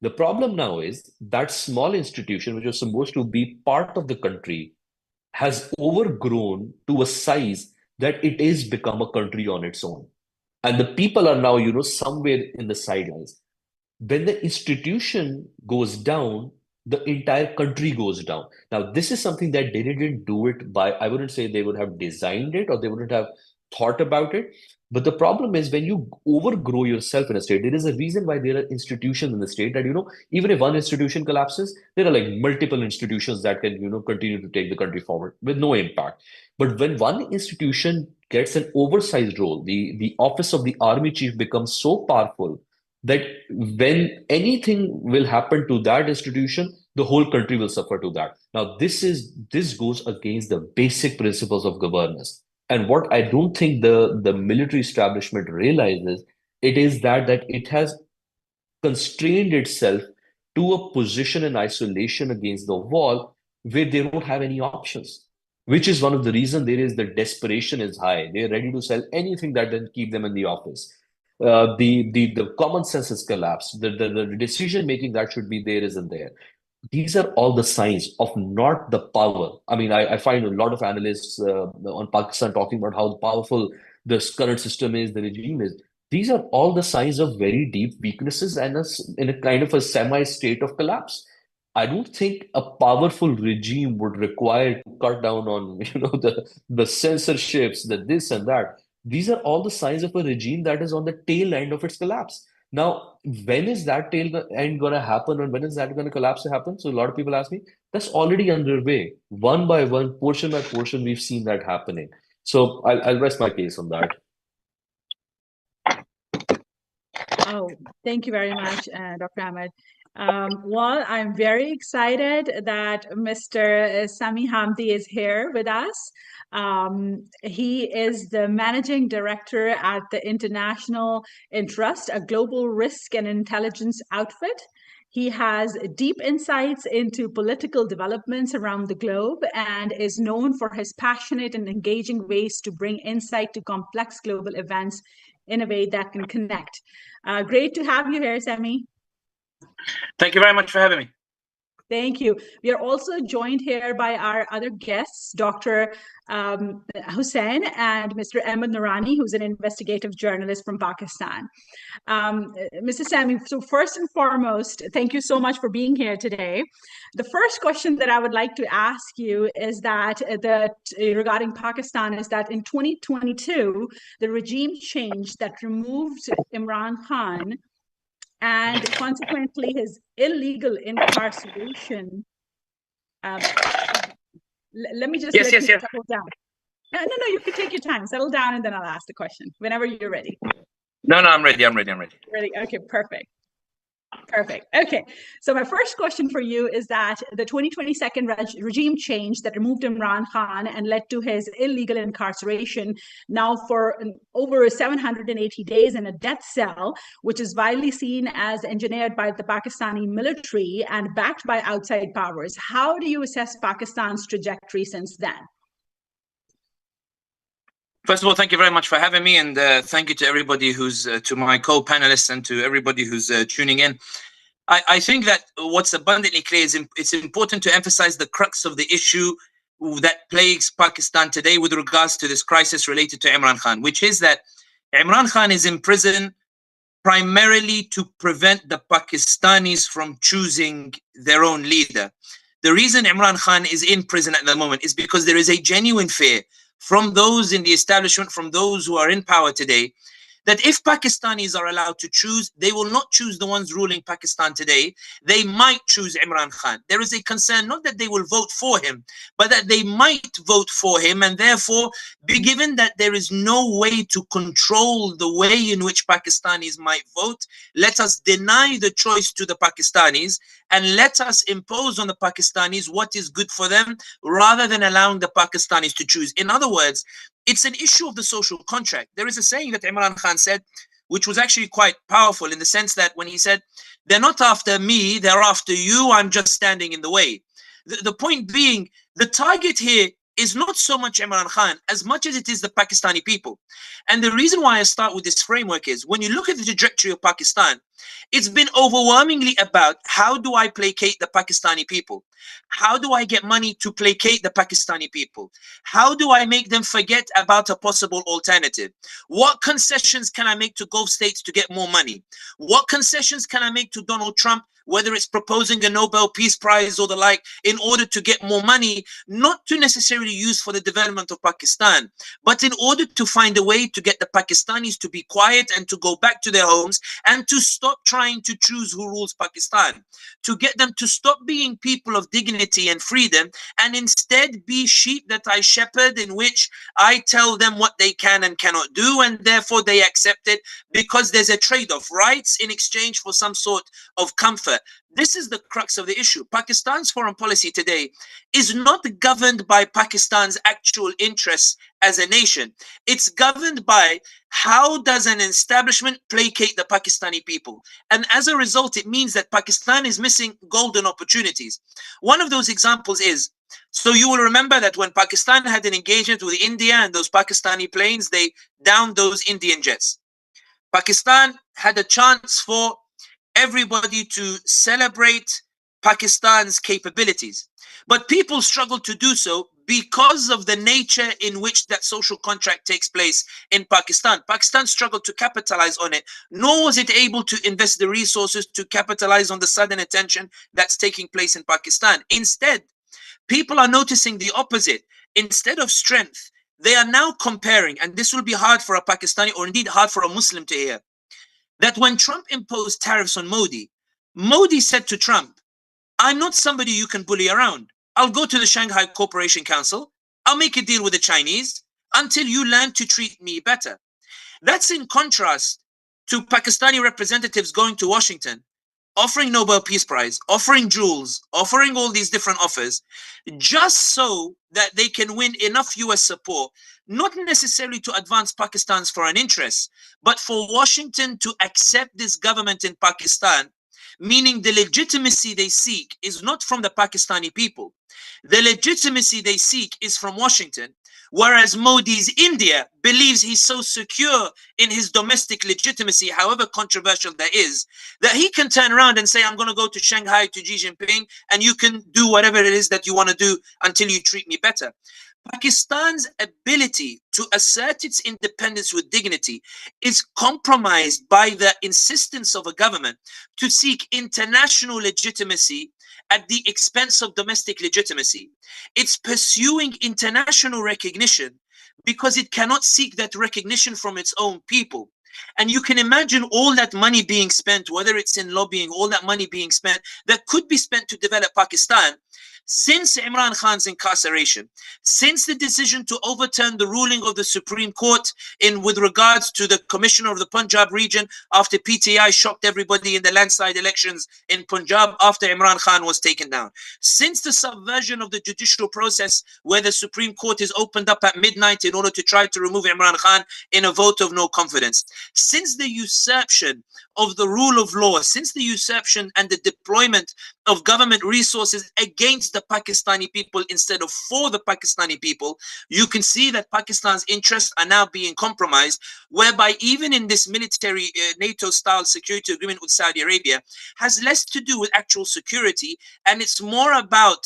The problem now is that small institution, which was supposed to be part of the country, has overgrown to a size that it is become a country on its own. And the people are now, somewhere in the sidelines. When the institution goes down, the entire country goes down. Now, this is something that they didn't do it by, I wouldn't say they would have designed it or they wouldn't have thought about it. But the problem is when you overgrow yourself in a state, there is a reason why there are institutions in the state that, even if one institution collapses, there are like multiple institutions that can, continue to take the country forward with no impact. But when one institution gets an oversized role, the office of the army chief becomes so powerful that when anything will happen to that institution, the whole country will suffer to that. Now, this goes against the basic principles of governance. And what I don't think the military establishment realizes, it is that it has constrained itself to a position in isolation against the wall where they don't have any options, which is one of the reasons there is the desperation is high. They're ready to sell anything that can keep them in the office. The common sense has collapsed. The decision making that should be there isn't there. These are all the signs of not the power. I mean, I find a lot of analysts on Pakistan talking about how powerful this current system is, the regime is. These are all the signs of very deep weaknesses and in a kind of a semi-state of collapse. I don't think a powerful regime would require to cut down on the censorships, the this and that. These are all the signs of a regime that is on the tail end of its collapse. Now, when is that tail end going to happen, and when is that going to collapse to happen? So a lot of people ask me, that's already underway. One by one, portion by portion, we've seen that happening. So I'll rest my case on that. Oh, thank you very much, Dr. Ahmed. Well, I'm very excited that Mr. Sami Hamdi is here with us. He is the managing director at the International Entrust, a global risk and intelligence outfit. He has deep insights into political developments around the globe and is known for his passionate and engaging ways to bring insight to complex global events in a way that can connect. Great to have you here, Sami. Thank you very much for having me. Thank you. We are also joined here by our other guests, Dr. Hussain and Mr. Ahmed Noorani, who's an investigative journalist from Pakistan. Mr. Sami, so first and foremost, thank you so much for being here today. The first question that I would like to ask you is that regarding Pakistan is that in 2022, the regime change that removed Imran Khan and consequently his illegal incarceration. Let me just settle down. No, you can take your time, settle down, and then I'll ask the question whenever you're ready. No, I'm ready. Ready? Okay, perfect. Okay, so my first question for you is that the 2022 regime change that removed Imran Khan and led to his illegal incarceration now for over 780 days in a death cell, which is widely seen as engineered by the Pakistani military and backed by outside powers. How do you assess Pakistan's trajectory since then? First of all, thank you very much for having me, and thank you to everybody who's to my co-panelists and to everybody who's tuning in. I think that what's abundantly clear is it's important to emphasize the crux of the issue that plagues Pakistan today with regards to this crisis related to Imran Khan, which is that Imran Khan is in prison primarily to prevent the Pakistanis from choosing their own leader. The reason Imran Khan is in prison at the moment is because there is a genuine fear from those in the establishment, from those who are in power today, that if Pakistanis are allowed to choose, they will not choose the ones ruling Pakistan today. They might choose Imran Khan. There is a concern not that they will vote for him, but that they might vote for him, and therefore, given that there is no way to control the way in which Pakistanis might vote, let us deny the choice to the Pakistanis and let us impose on the Pakistanis what is good for them rather than allowing the Pakistanis to choose. In other words, it's an issue of the social contract. There is a saying that Imran Khan said, which was actually quite powerful in the sense that when he said, they're not after me, they're after you, I'm just standing in the way. The point being, the target here is not so much Imran Khan as much as it is the Pakistani people. And the reason why I start with this framework is when you look at the trajectory of Pakistan, it's been overwhelmingly about how do I placate the Pakistani people? How do I get money to placate the Pakistani people? How do I make them forget about a possible alternative? What concessions can I make to Gulf states to get more money? What concessions can I make to Donald Trump, whether it's proposing a Nobel Peace Prize or the like, in order to get more money, not to necessarily use for the development of Pakistan, but in order to find a way to get the Pakistanis to be quiet and to go back to their homes and to stop trying to choose who rules Pakistan, to get them to stop being people of dignity and freedom and instead be sheep that I shepherd, in which I tell them what they can and cannot do, and therefore they accept it because there's a trade-off, rights in exchange for some sort of comfort. This is the crux of the issue. Pakistan's foreign policy today is not governed by Pakistan's actual interests as a nation. It's governed by how does an establishment placate the Pakistani people. And as a result, it means that Pakistan is missing golden opportunities. One of those examples is, so you will remember that when Pakistan had an engagement with India and those Pakistani planes, they downed those Indian jets. Pakistan had a chance for everybody to celebrate Pakistan's capabilities. But people struggle to do so because of the nature in which that social contract takes place in Pakistan. Pakistan struggled to capitalize on it, nor was it able to invest the resources to capitalize on the sudden attention that's taking place in Pakistan. Instead, people are noticing the opposite. Instead of strength, they are now comparing, and this will be hard for a Pakistani or indeed hard for a Muslim to hear, that when Trump imposed tariffs on Modi, Modi said to Trump, I'm not somebody you can bully around. I'll go to the Shanghai Cooperation Council. I'll make a deal with the Chinese until you learn to treat me better. That's in contrast to Pakistani representatives going to Washington, offering Nobel Peace Prize, offering jewels, offering all these different offers, just so that they can win enough US support, not necessarily to advance Pakistan's foreign interests, but for Washington to accept this government in Pakistan, meaning the legitimacy they seek is not from the Pakistani people. The legitimacy they seek is from Washington. Whereas Modi's India believes he's so secure in his domestic legitimacy, however controversial that is, that he can turn around and say, I'm going to go to Shanghai to Xi Jinping, and you can do whatever it is that you want to do until you treat me better. Pakistan's ability to assert its independence with dignity is compromised by the insistence of a government to seek international legitimacy at the expense of domestic legitimacy. It's pursuing international recognition because it cannot seek that recognition from its own people. And you can imagine all that money being spent, whether it's in lobbying, all that money being spent that could be spent to develop Pakistan. Since Imran Khan's incarceration, since the decision to overturn the ruling of the Supreme Court with regards to the commissioner of the Punjab region after PTI shocked everybody in the landslide elections in Punjab after Imran Khan was taken down, since the subversion of the judicial process where the Supreme Court is opened up at midnight in order to try to remove Imran Khan in a vote of no confidence, since the usurpation of the rule of law, since the usurpation and the deployment of government resources against the Pakistani people instead of for the Pakistani people, you can see that Pakistan's interests are now being compromised, whereby even in this military NATO-style security agreement with Saudi Arabia has less to do with actual security, and it's more about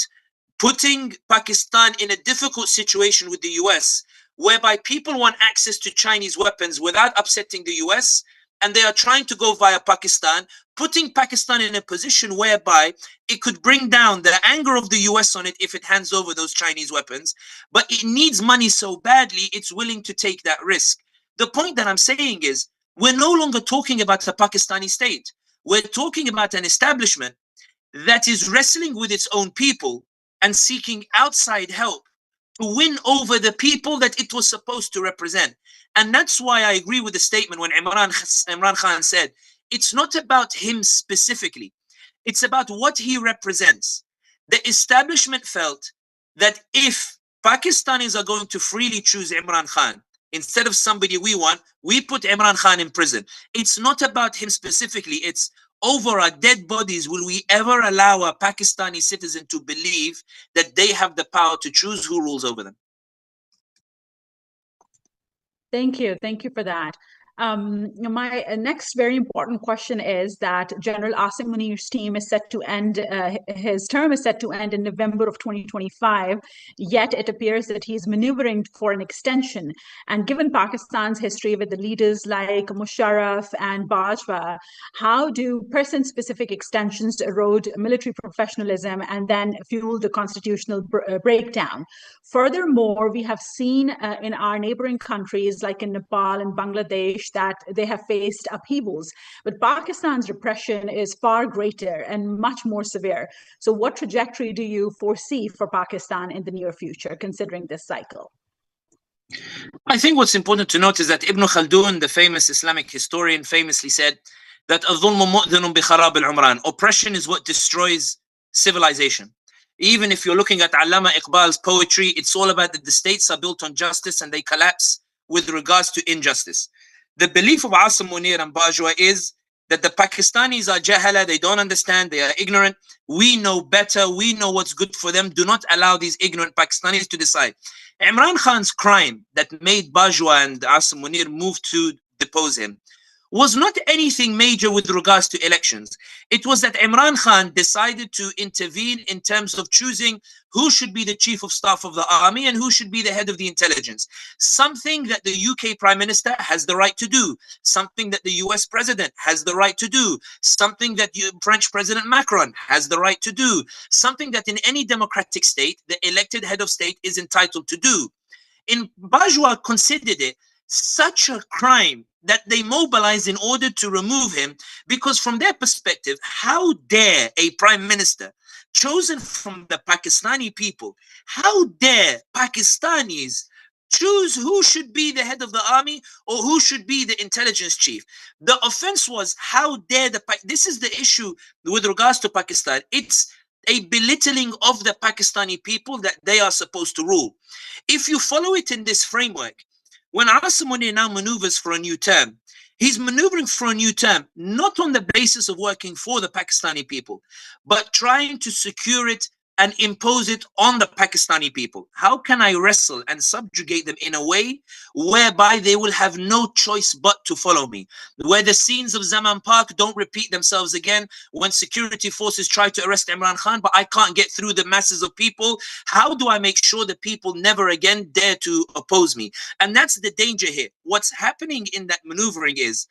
putting Pakistan in a difficult situation with the US, whereby people want access to Chinese weapons without upsetting the US, and they are trying to go via Pakistan, putting Pakistan in a position whereby it could bring down the anger of the US on it if it hands over those Chinese weapons, but it needs money so badly, it's willing to take that risk. The point that I'm saying is, we're no longer talking about a Pakistani state. We're talking about an establishment that is wrestling with its own people and seeking outside help to win over the people that it was supposed to represent. And that's why I agree with the statement when Imran Khan said, it's not about him specifically. It's about what he represents. The establishment felt that if Pakistanis are going to freely choose Imran Khan, instead of somebody we want, we put Imran Khan in prison. It's not about him specifically. It's over our dead bodies, will we ever allow a Pakistani citizen to believe that they have the power to choose who rules over them? Thank you. Thank you for that. My next very important question is that General Asim Munir's team is set to end, his term is set to end in November of 2025, yet it appears that he's maneuvering for an extension. And given Pakistan's history with the leaders like Musharraf and Bajwa, how do person-specific extensions erode military professionalism and then fuel the constitutional breakdown? Furthermore, we have seen in our neighboring countries like in Nepal and Bangladesh that they have faced upheavals, but Pakistan's repression is far greater and much more severe. So what trajectory do you foresee for Pakistan in the near future, considering this cycle? I think what's important to note is that Ibn Khaldun, the famous Islamic historian, famously said that oppression is what destroys civilization. Even if you're looking at Allama Iqbal's poetry, it's all about that the states are built on justice and they collapse with regards to injustice. The belief of Asim Munir and Bajwa is that the Pakistanis are jahala, they don't understand, they are ignorant. We know better, we know what's good for them. Do not allow these ignorant Pakistanis to decide. Imran Khan's crime that made Bajwa and Asim Munir move to depose him was not anything major with regards to elections. It was that Imran Khan decided to intervene in terms of choosing who should be the chief of staff of the army and who should be the head of the intelligence. Something that the UK Prime Minister has the right to do. Something that the US President has the right to do. Something that French President Macron has the right to do. Something that in any democratic state, the elected head of state is entitled to do. Bajwa considered it such a crime that they mobilized in order to remove him, because from their perspective, how dare a prime minister chosen from the Pakistani people, how dare Pakistanis choose who should be the head of the army or who should be the intelligence chief? The offense was, how dare this is the issue with regards to Pakistan. It's a belittling of the Pakistani people that they are supposed to rule. If you follow it in this framework, when Asim Munir now maneuvers for a new term, he's maneuvering for a new term, not on the basis of working for the Pakistani people, but trying to secure it and impose it on the Pakistani people. How can I wrestle and subjugate them in a way whereby they will have no choice but to follow me? Where the scenes of Zaman Park don't repeat themselves again, when security forces try to arrest Imran Khan, but I can't get through the masses of people. How do I make sure that people never again dare to oppose me? And that's the danger here. What's happening in that maneuvering is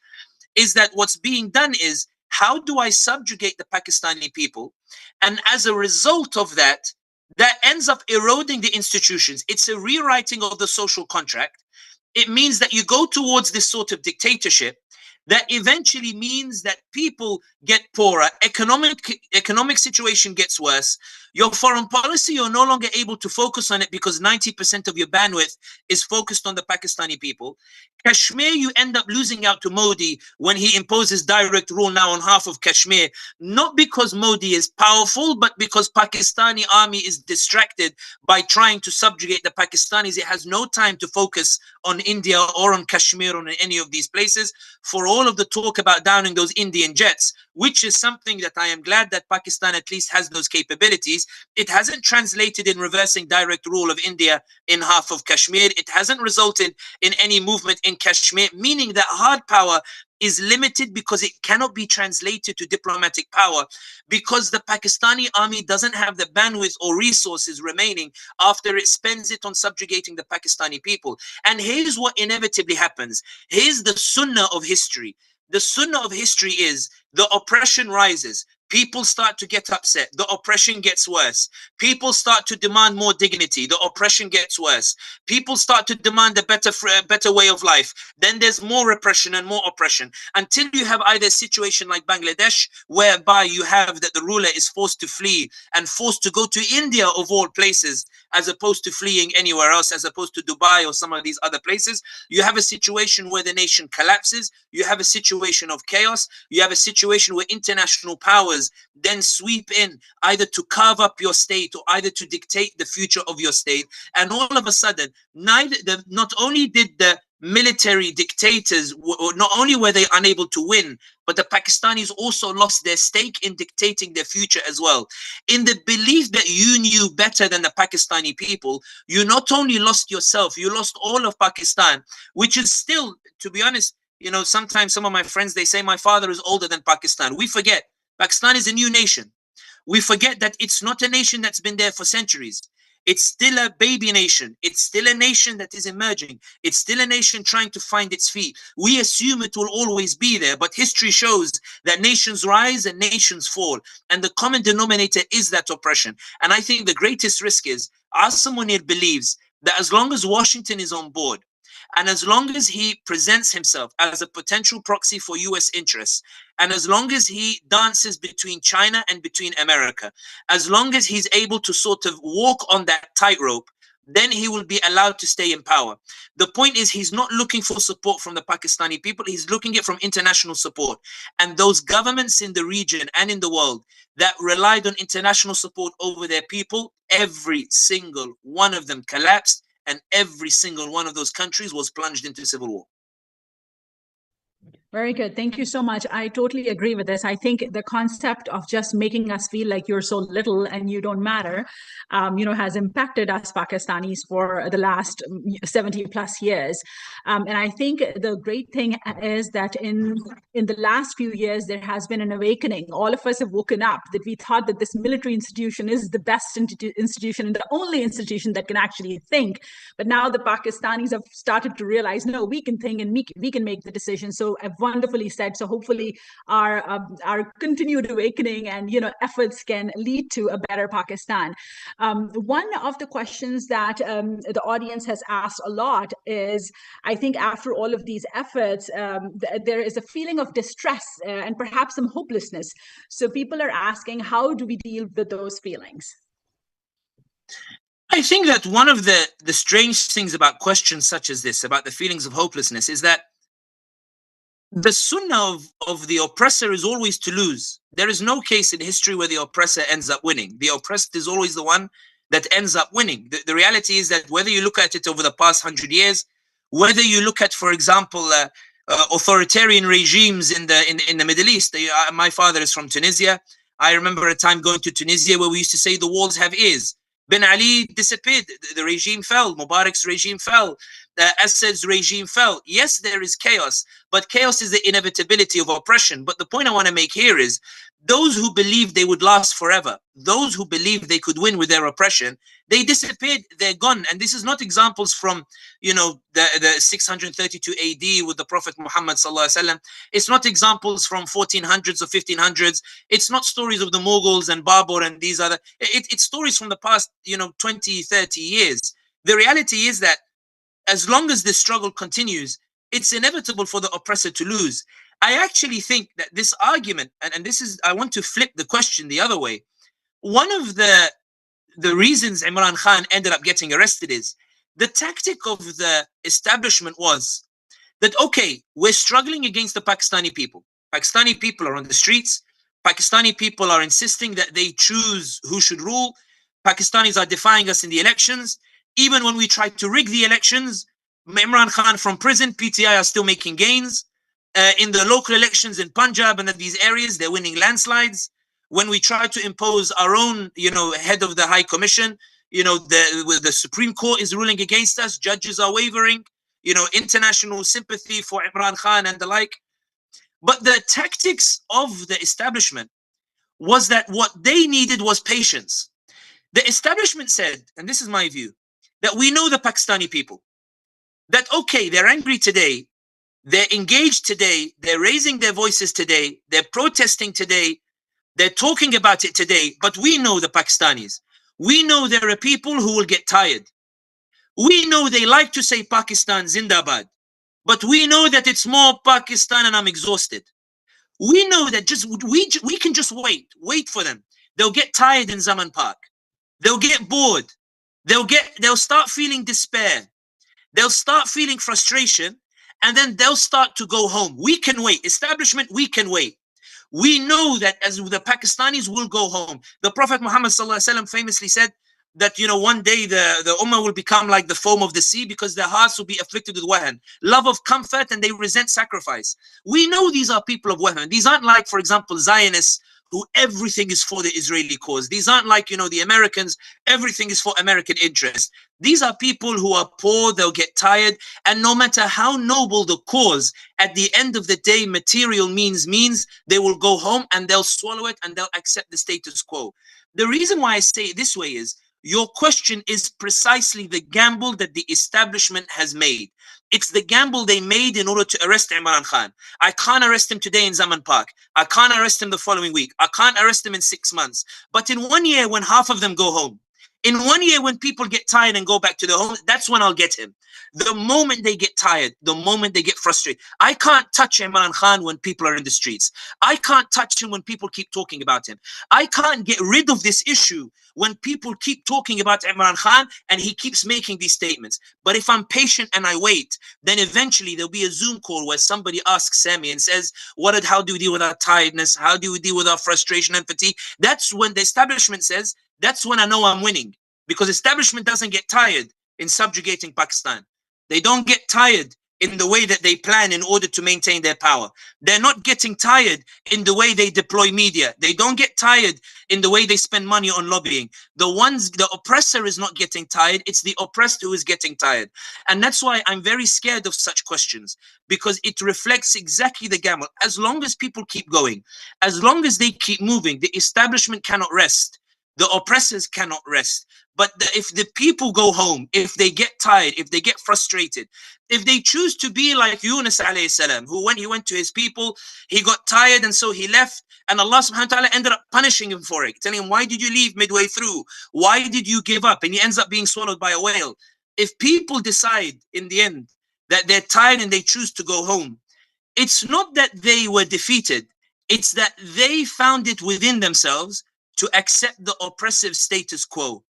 that what's being done is, how do I subjugate the Pakistani people? And as a result of that, that ends up eroding the institutions. It's a rewriting of the social contract. It means that you go towards this sort of dictatorship that eventually means that people get poorer, economic situation gets worse. Your foreign policy, you're no longer able to focus on it because 90% of your bandwidth is focused on the Pakistani people. Kashmir, you end up losing out to Modi when he imposes direct rule now on half of Kashmir, not because Modi is powerful, but because Pakistani army is distracted by trying to subjugate the Pakistanis. It has no time to focus on India or on Kashmir or on any of these places. For all of the talk about downing those Indian jets, which is something that I am glad that Pakistan at least has those capabilities, it hasn't translated in reversing direct rule of India in half of Kashmir. It hasn't resulted in any movement in Kashmir, meaning that hard power is limited because it cannot be translated to diplomatic power, because the Pakistani army doesn't have the bandwidth or resources remaining after it spends it on subjugating the Pakistani people. And here's what inevitably happens. Here's the sunnah of history. The sunnah of history is the oppression rises. People start to get upset. The oppression gets worse. People start to demand more dignity. The oppression gets worse. People start to demand a better way of life. Then there's more repression and more oppression, until you have either a situation like Bangladesh, whereby you have that the ruler is forced to flee and forced to go to India of all places, as opposed to fleeing anywhere else, as opposed to Dubai or some of these other places. You have a situation where the nation collapses. You have a situation of chaos. You have a situation where international powers then sweep in, either to carve up your state or either to dictate the future of your state. And all of a sudden, not only did the military dictators, not only were they unable to win, but the Pakistanis also lost their stake in dictating their future as well. In the belief that you knew better than the Pakistani people, you not only lost yourself, you lost all of Pakistan, which is still, to be honest, you know, sometimes some of my friends, they say my father is older than Pakistan. We forget Pakistan is a new nation. We forget that it's not a nation that's been there for centuries. It's still a baby nation. It's still a nation that is emerging. It's still a nation trying to find its feet. We assume it will always be there, but history shows that nations rise and nations fall. And the common denominator is that oppression. And I think the greatest risk is, Asim Munir believes that as long as Washington is on board, and as long as he presents himself as a potential proxy for US interests, and as long as he dances between China and between America, as long as he's able to sort of walk on that tightrope, then he will be allowed to stay in power. The point is, he's not looking for support from the Pakistani people. He's looking at from international support. And those governments in the region and in the world that relied on international support over their people, every single one of them collapsed. And every single one of those countries was plunged into civil war. Very good. Thank you so much. I totally agree with this. I think the concept of just making us feel like you're so little and you don't matter, has impacted us Pakistanis for the last 70 plus years. And I think the great thing is that in the last few years, there has been an awakening. All of us have woken up that we thought that this military institution is the best institution and the only institution that can actually think. But now the Pakistanis have started to realize, no, we can think and we can make the decision. So I've wonderfully said. So hopefully our continued awakening and efforts can lead to a better Pakistan. One of the questions that the audience has asked a lot is, I think after all of these efforts, there is a feeling of distress and perhaps some hopelessness. So people are asking, how do we deal with those feelings? I think that one of the strange things about questions such as this, about the feelings of hopelessness, is that the sunnah of the oppressor is always to lose. There is no case in history where the oppressor ends up winning. The oppressed is always the one that ends up winning. The reality is that whether you look at it over the past 100 years, whether you look at, for example, authoritarian regimes in the Middle East. My father is from Tunisia. I remember a time going to Tunisia where we used to say the walls have ears. Ben Ali disappeared. The regime fell. Mubarak's regime fell. Assad's regime fell. Yes, there is chaos, but chaos is the inevitability of oppression. But the point I want to make here is those who believed they would last forever, those who believed they could win with their oppression, they disappeared, they're gone. And this is not examples from, the 632 AD with the Prophet Muhammad sallallahu alaihi wasallam. It's not examples from 1400s or 1500s. It's not stories of the Mughals and Babur and these other, it's stories from the past, 20, 30 years. The reality is that as long as this struggle continues, it's inevitable for the oppressor to lose. I actually think that this argument, and this is, I want to flip the question the other way. One of the reasons Imran Khan ended up getting arrested is the tactic of the establishment was that, okay, we're struggling against the Pakistani people. Pakistani people are on the streets. Pakistani people are insisting that they choose who should rule. Pakistanis are defying us in the elections. Even when we try to rig the elections, Imran Khan from prison, PTI are still making gains. In the local elections in Punjab and these areas, they're winning landslides. When we try to impose our own, head of the High Commission, the Supreme Court is ruling against us. Judges are wavering. International sympathy for Imran Khan and the like. But the tactics of the establishment was that what they needed was patience. The establishment said, and this is my view, that we know the Pakistani people. That, okay, they're angry today. They're engaged today. They're raising their voices today. They're protesting today. They're talking about it today. But we know the Pakistanis. We know there are people who will get tired. We know they like to say Pakistan Zindabad. But we know that it's more Pakistan and I'm exhausted. We know that we can just wait for them. They'll get tired in Zaman Park. They'll get bored. They'll start feeling despair. They'll start feeling frustration. And then they'll start to go home. We can wait. Establishment, we can wait. We know that as the Pakistanis will go home. The Prophet Muhammad sallallahu alaihi wasallam famously said, that, you know, one day the ummah will become like the foam of the sea because their hearts will be afflicted with wahan, love of comfort, and they resent sacrifice. We know these are people of wahan. These aren't like, for example, Zionists, who everything is for the Israeli cause. These aren't like, you know, the Americans, everything is for American interest. These are people who are poor, they'll get tired, and no matter how noble the cause, at the end of the day, material means they will go home and they'll swallow it and they'll accept the status quo. The reason why I say it this way is, your question is precisely the gamble that the establishment has made. It's the gamble they made in order to arrest Imran Khan. I can't arrest him today in Zaman Park. I can't arrest him the following week. I can't arrest him in 6 months. But in 1 year, when half of them go home, in 1 year, when people get tired and go back to their home, that's when I'll get him. The moment they get tired, the moment they get frustrated. I can't touch Imran Khan when people are in the streets. I can't touch him when people keep talking about him. I can't get rid of this issue when people keep talking about Imran Khan and he keeps making these statements. But if I'm patient and I wait, then eventually there'll be a Zoom call where somebody asks Sami and says, how do we deal with our tiredness? How do we deal with our frustration and fatigue? That's when the establishment says, that's when I know I'm winning. Because establishment doesn't get tired in subjugating Pakistan. They don't get tired in the way that they plan in order to maintain their power. They're not getting tired in the way they deploy media. They don't get tired in the way they spend money on lobbying. The oppressor is not getting tired. It's the oppressed who is getting tired. And that's why I'm very scared of such questions, because it reflects exactly the gamble. As long as people keep going, as long as they keep moving, the establishment cannot rest. The oppressors cannot rest. But if the people go home, if they get tired, if they get frustrated, if they choose to be like Yunus alayhi salam, who when he went to his people, he got tired and so he left, and Allah subhanahu wa ta'ala ended up punishing him for it, telling him, why did you leave midway through? Why did you give up? And he ends up being swallowed by a whale. If people decide in the end that they're tired and they choose to go home, it's not that they were defeated. It's that they found it within themselves to accept the oppressive status quo.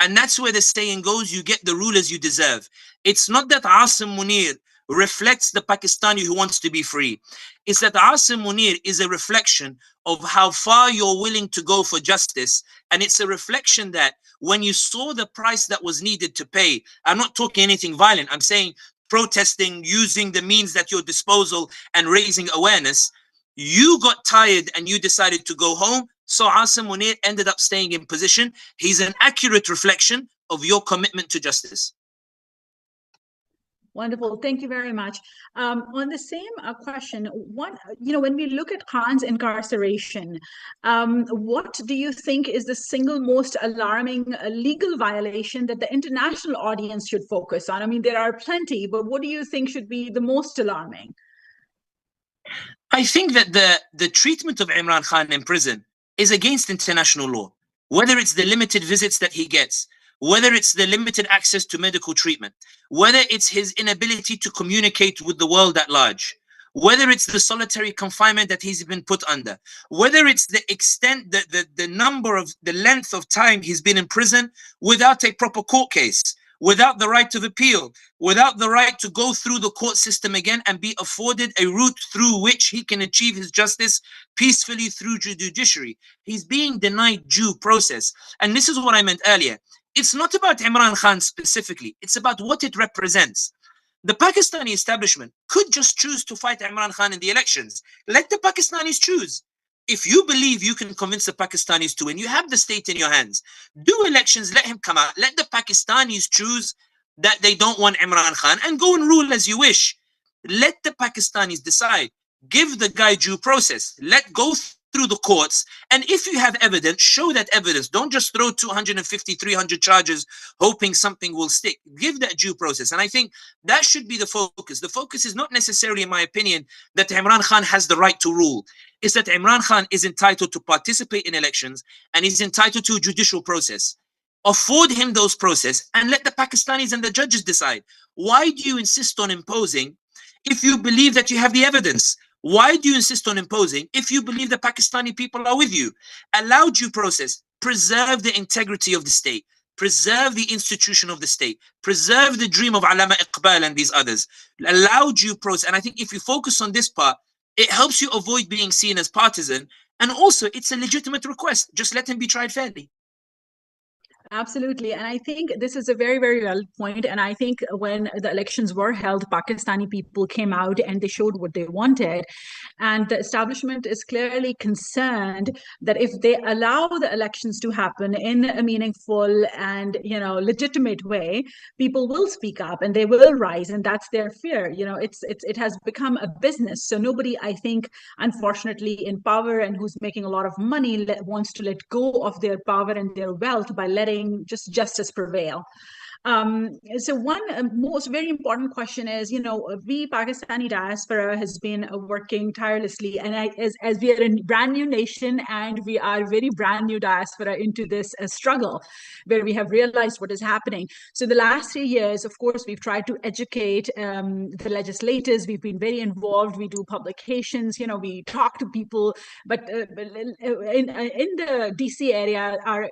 And that's where the saying goes, you get the rulers you deserve. It's not that Asim Munir reflects the Pakistani who wants to be free. It's that Asim Munir is a reflection of how far you're willing to go for justice. And it's a reflection that when you saw the price that was needed to pay, I'm not talking anything violent, I'm saying protesting, using the means at your disposal and raising awareness, you got tired and you decided to go home. So Asim Munir ended up staying in position. He's an accurate reflection of your commitment to justice. Wonderful. Thank you very much. On the same question, when we look at Khan's incarceration, what do you think is the single most alarming legal violation that the international audience should focus on? I mean, there are plenty, but what do you think should be the most alarming? I think that the treatment of Imran Khan in prison is against international law, whether it's the limited visits that he gets, whether it's the limited access to medical treatment, whether it's his inability to communicate with the world at large, whether it's the solitary confinement that he's been put under, whether it's the extent, the length of time he's been in prison without a proper court case, without the right of appeal, without the right to go through the court system again and be afforded a route through which he can achieve his justice peacefully through judiciary. He's being denied due process. And this is what I meant earlier. It's not about Imran Khan specifically. It's about what it represents. The Pakistani establishment could just choose to fight Imran Khan in the elections. Let the Pakistanis choose. If you believe you can convince the Pakistanis to win, you have the state in your hands. Do elections, let him come out. Let the Pakistanis choose that they don't want Imran Khan and go and rule as you wish. Let the Pakistanis decide. Give the guy due process. Let go through the courts. And if you have evidence, show that evidence. Don't just throw 250, 300 charges hoping something will stick. Give that due process. And I think that should be the focus. The focus is not necessarily, in my opinion, that Imran Khan has the right to rule. It's that Imran Khan is entitled to participate in elections and is entitled to a judicial process. Afford him those process and let the Pakistanis and the judges decide. Why do you insist on imposing if you believe that you have the evidence? Why do you insist on imposing if you believe the Pakistani people are with you? Allow due process. Preserve the integrity of the state. Preserve the institution of the state. Preserve the dream of Allama Iqbal and these others. Allow due process. And I think if you focus on this part, it helps you avoid being seen as partisan. And also, it's a legitimate request. Just let him be tried fairly. Absolutely. And I think this is a very, very valid point. And I think when the elections were held, Pakistani people came out and they showed what they wanted. And the establishment is clearly concerned that if they allow the elections to happen in a meaningful and, legitimate way, people will speak up and they will rise. And that's their fear. It has become a business. So nobody, I think, unfortunately, in power and who's making a lot of money wants to let go of their power and their wealth by letting just justice prevail. So one most very important question is, we Pakistani diaspora has been working tirelessly, and as we are a brand new nation and we are very brand new diaspora into this struggle, where we have realized what is happening. So the last 3 years, of course, we've tried to educate the legislators. We've been very involved. We do publications. We talk to people. But in the DC area, our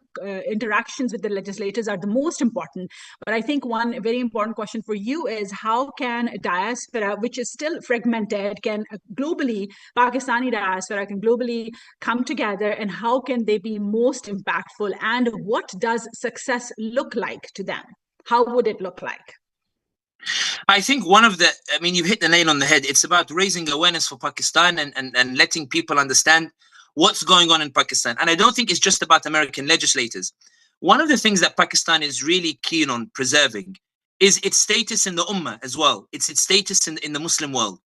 interactions with the legislators are the most important. But I think one very important question for you is, how can diaspora, which is still fragmented, can globally, Pakistani diaspora can globally come together, and how can they be most impactful? And what does success look like to them? How would it look like? I think you've hit the nail on the head. It's about raising awareness for Pakistan and letting people understand what's going on in Pakistan. And I don't think it's just about American legislators. One of the things that Pakistan is really keen on preserving is its status in the Ummah as well. It's its status in the Muslim world,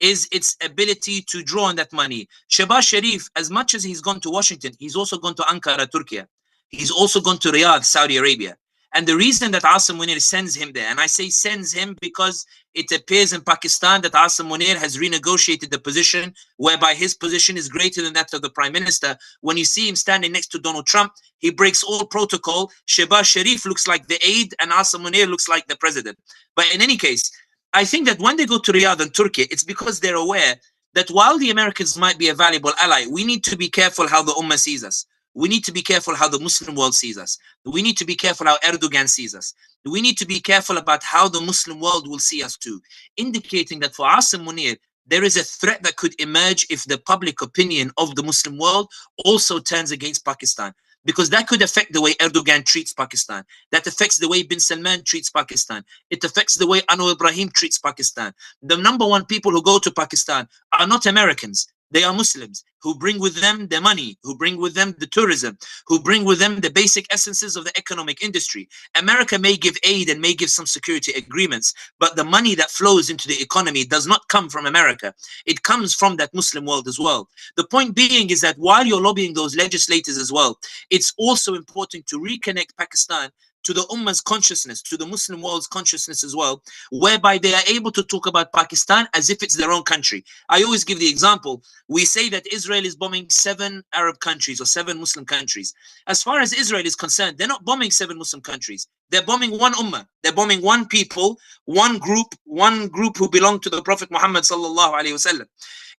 is its ability to draw on that money. Shehbaz Sharif, as much as he's gone to Washington, he's also gone to Ankara, Turkey. He's also gone to Riyadh, Saudi Arabia. And the reason that Asim Munir sends him there, and I say sends him because it appears in Pakistan that Asim Munir has renegotiated the position whereby his position is greater than that of the Prime Minister. When you see him standing next to Donald Trump, he breaks all protocol. Shehbaz Sharif looks like the aide and Asim Munir looks like the president. But in any case, I think that when they go to Riyadh and Turkey, it's because they're aware that while the Americans might be a valuable ally, we need to be careful how the Ummah sees us. We need to be careful how the Muslim world sees us. We need to be careful how Erdogan sees us. We need to be careful about how the Muslim world will see us too, indicating that for Asim Munir, there is a threat that could emerge if the public opinion of the Muslim world also turns against Pakistan, because that could affect the way Erdogan treats Pakistan. That affects the way bin Salman treats Pakistan. It affects the way Anwar Ibrahim treats Pakistan. The number one people who go to Pakistan are not Americans. They are Muslims who bring with them the money, who bring with them the tourism, who bring with them the basic essences of the economic industry. America may give aid and may give some security agreements, but the money that flows into the economy does not come from America. It comes from that Muslim world as well. The point being is that while you're lobbying those legislators as well, it's also important to reconnect Pakistan to the Ummah's consciousness, to the Muslim world's consciousness as well, whereby they are able to talk about Pakistan as if it's their own country. I always give the example. We say that Israel is bombing 7 Arab countries or 7 Muslim countries. As far as Israel is concerned, they're not bombing 7 Muslim countries. They're bombing one Ummah. They're bombing one people, one group who belong to the Prophet Muhammad sallallahu alaihi wasallam.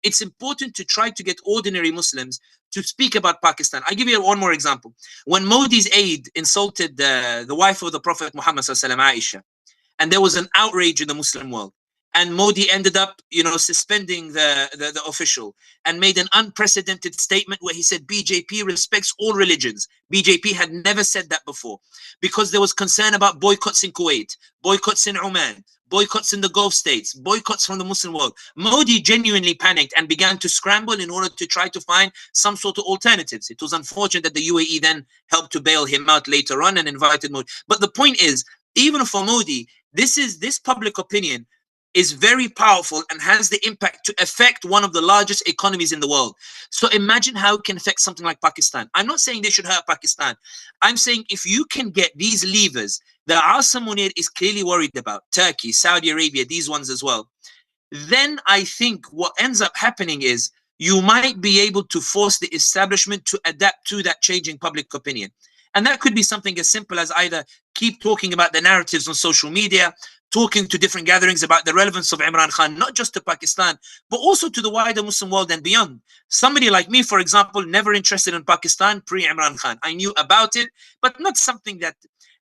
It's important to try to get ordinary Muslims to speak about Pakistan. I give you one more example. When Modi's aide insulted the wife of the Prophet Muhammad sallallahu alaihi wasallam, Aisha, and there was an outrage in the Muslim world, and Modi ended up, suspending the official and made an unprecedented statement where he said BJP respects all religions. BJP had never said that before, because there was concern about boycotts in Kuwait, boycotts in Oman, boycotts in the Gulf states, boycotts from the Muslim world. Modi genuinely panicked and began to scramble in order to try to find some sort of alternatives. It was unfortunate that the UAE then helped to bail him out later on and invited Modi. But the point is, even for Modi, this public opinion is very powerful and has the impact to affect one of the largest economies in the world. So imagine how it can affect something like Pakistan. I'm not saying they should hurt Pakistan. I'm saying if you can get these levers that Asim Munir is clearly worried about, Turkey, Saudi Arabia, these ones as well, then I think what ends up happening is you might be able to force the establishment to adapt to that changing public opinion. And that could be something as simple as either keep talking about the narratives on social media, talking to different gatherings about the relevance of Imran Khan, not just to Pakistan, but also to the wider Muslim world and beyond. Somebody like me, for example, never interested in Pakistan pre-Imran Khan. I knew about it, but not something that...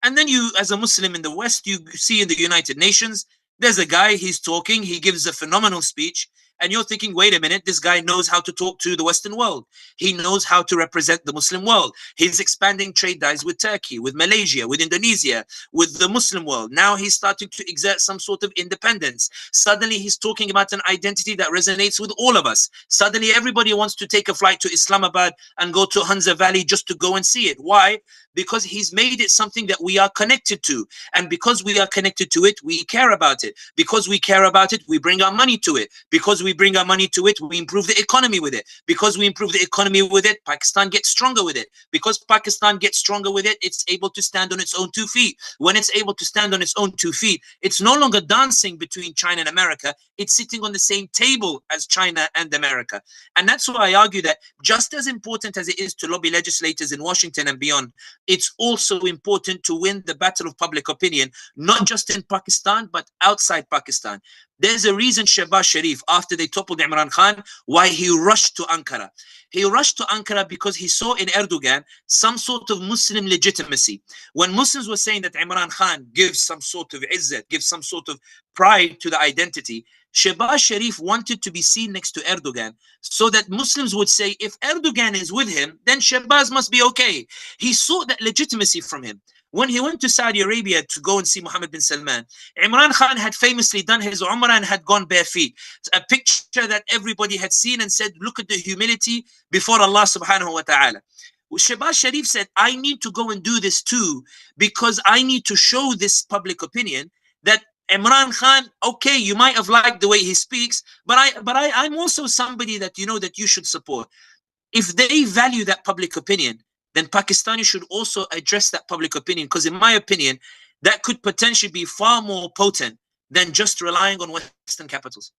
And then you, as a Muslim in the West, you see in the United Nations, there's a guy, he's talking, he gives a phenomenal speech, And you're thinking, wait a minute, this guy knows how to talk to the Western world. He knows how to represent the Muslim world. He's expanding trade ties with Turkey, with Malaysia, with Indonesia, with the Muslim world. Now he's starting to exert some sort of independence. Suddenly he's talking about an identity that resonates with all of us. Suddenly everybody wants to take a flight to Islamabad and go to Hunza Valley just to go and see it. Why? Because he's made it something that we are connected to. And because we are connected to it, we care about it. Because we care about it, we bring our money to it. Because we bring our money to it, we improve the economy with it. Because we improve the economy with it, Pakistan gets stronger with it. Because Pakistan gets stronger with it, it's able to stand on its own 2 feet. When it's able to stand on its own 2 feet, it's no longer dancing between China and America. It's sitting on the same table as China and America. And that's why I argue that just as important as it is to lobby legislators in Washington and beyond, it's also important to win the battle of public opinion, not just in Pakistan, but outside Pakistan. There's a reason Shehbaz Sharif, after they toppled Imran Khan, why he rushed to Ankara. He rushed to Ankara because he saw in Erdogan some sort of Muslim legitimacy. When Muslims were saying that Imran Khan gives some sort of izzat, gives some sort of pride to the identity, Shehbaz Sharif wanted to be seen next to Erdogan so that Muslims would say, if Erdogan is with him, then Shehbaz must be okay. He sought that legitimacy from him. When he went to Saudi Arabia to go and see Mohammed bin Salman, Imran Khan had famously done his Umrah and had gone bare feet. A picture that everybody had seen and said, look at the humility before Allah subhanahu wa ta'ala. Shehbaz Sharif said, I need to go and do this too, because I need to show this public opinion that Imran Khan, okay, you might have liked the way he speaks, but I'm also somebody that you know that you should support. If they value that public opinion, then Pakistani should also address that public opinion, because in my opinion, that could potentially be far more potent than just relying on Western capitals.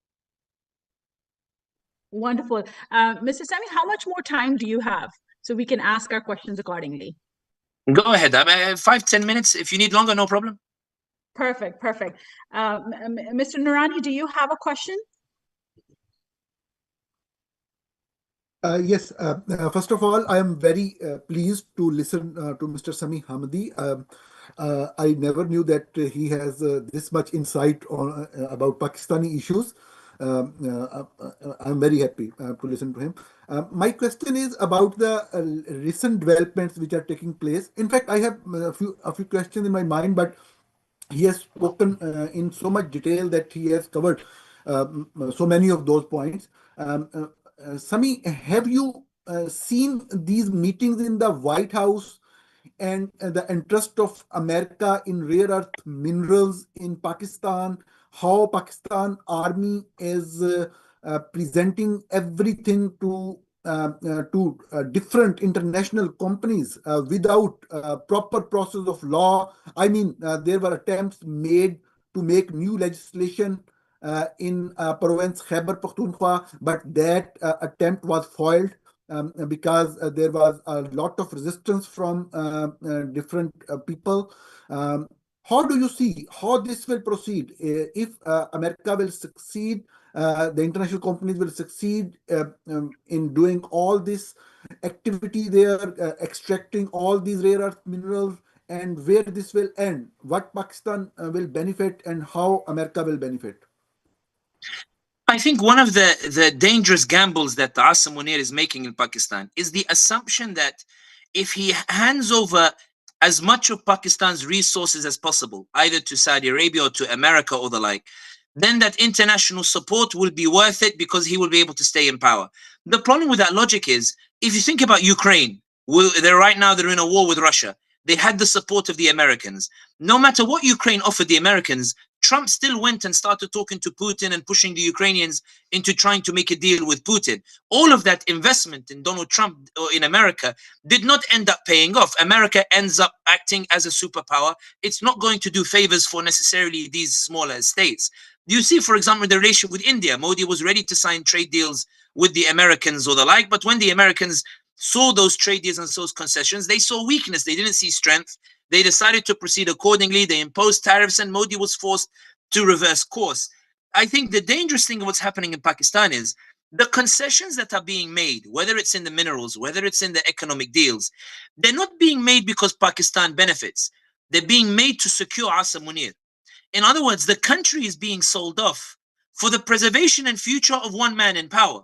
Wonderful. Mr. Sami, how much more time do you have so we can ask our questions accordingly? Go ahead. 5-10 minutes. If you need longer, no problem. Perfect, perfect. Mr. Noorani, do you have a question? Yes. First of all, I am very pleased to listen to Mr. Sami Hamdi. I never knew that he has this much insight on about Pakistani issues. I'm very happy to listen to him. My question is about the recent developments which are taking place. In fact, I have a few questions in my mind, but he has spoken in so much detail that he has covered so many of those points. Sami, have you seen these meetings in the White House and the interest of America in rare earth minerals in Pakistan? How Pakistan Army is presenting everything to different international companies without proper process of law. I mean, there were attempts made to make new legislation in province Khyber Pakhtunkhwa, but that attempt was foiled because there was a lot of resistance from different people. How do you see how this will proceed? If America will succeed, the international companies will succeed in doing all this activity there, extracting all these rare earth minerals, and where this will end, what Pakistan will benefit and how America will benefit? I think one of the dangerous gambles that Asim Munir is making in Pakistan is the assumption that if he hands over as much of Pakistan's resources as possible, either to Saudi Arabia or to America or the like, then that international support will be worth it because he will be able to stay in power. The problem with that logic is, if you think about Ukraine, they're in a war with Russia. They had the support of the Americans. No matter what Ukraine offered the Americans, Trump still went and started talking to Putin and pushing the Ukrainians into trying to make a deal with Putin. All of that investment in Donald Trump or in America did not end up paying off. America ends up acting as a superpower. It's not going to do favors for necessarily these smaller states. You see, for example, the relation with India. Modi was ready to sign trade deals with the Americans or the like, but when the Americans saw those trade deals and those concessions, they saw weakness. They didn't see strength. They decided to proceed accordingly. They imposed tariffs and Modi was forced to reverse course. I think the dangerous thing of what's happening in Pakistan is the concessions that are being made, whether it's in the minerals, whether it's in the economic deals, they're not being made because Pakistan benefits. They're being made to secure Asim Munir. In other words, the country is being sold off for the preservation and future of one man in power.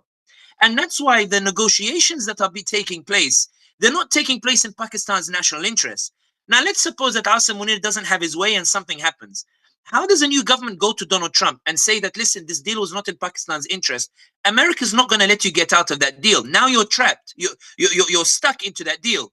And that's why the negotiations that are taking place, they're not taking place in Pakistan's national interest. Now, let's suppose that Asim Munir doesn't have his way and something happens. How does a new government go to Donald Trump and say that, listen, this deal was not in Pakistan's interest? America's not going to let you get out of that deal. Now you're trapped. You're stuck into that deal.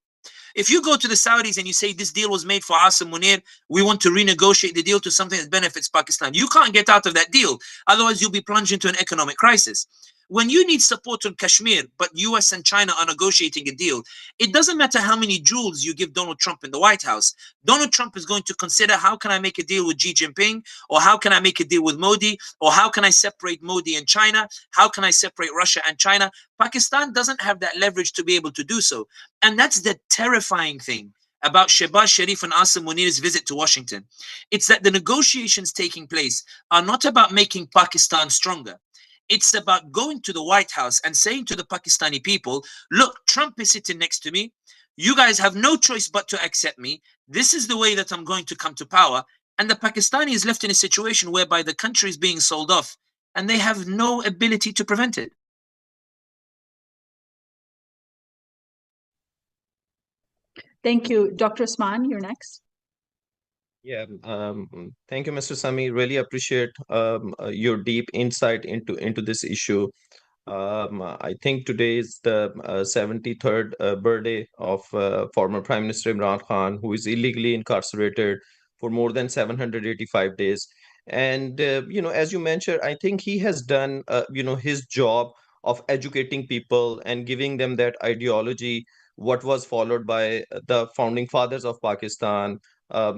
If you go to the Saudis and you say this deal was made for Asim Munir, we want to renegotiate the deal to something that benefits Pakistan, you can't get out of that deal. Otherwise, you'll be plunged into an economic crisis. When you need support on Kashmir, but US and China are negotiating a deal, it doesn't matter how many jewels you give Donald Trump in the White House. Donald Trump is going to consider, how can I make a deal with Xi Jinping? Or how can I make a deal with Modi? Or how can I separate Modi and China? How can I separate Russia and China? Pakistan doesn't have that leverage to be able to do so. And that's the terrifying thing about Shehbaz Sharif and Asim Munir's visit to Washington. It's that the negotiations taking place are not about making Pakistan stronger. It's about going to the White House and saying to the Pakistani people, look, Trump is sitting next to me. You guys have no choice but to accept me. This is the way that I'm going to come to power. And the Pakistani is left in a situation whereby the country is being sold off and they have no ability to prevent it. Thank you. Dr. Osman, you're next. Yeah, thank you, Mr. Sami. Really appreciate your deep insight into this issue. I think today is the 73rd birthday of former Prime Minister Imran Khan, who is illegally incarcerated for more than 785 days. And, as you mentioned, I think he has done, his job of educating people and giving them that ideology, what was followed by the founding fathers of Pakistan.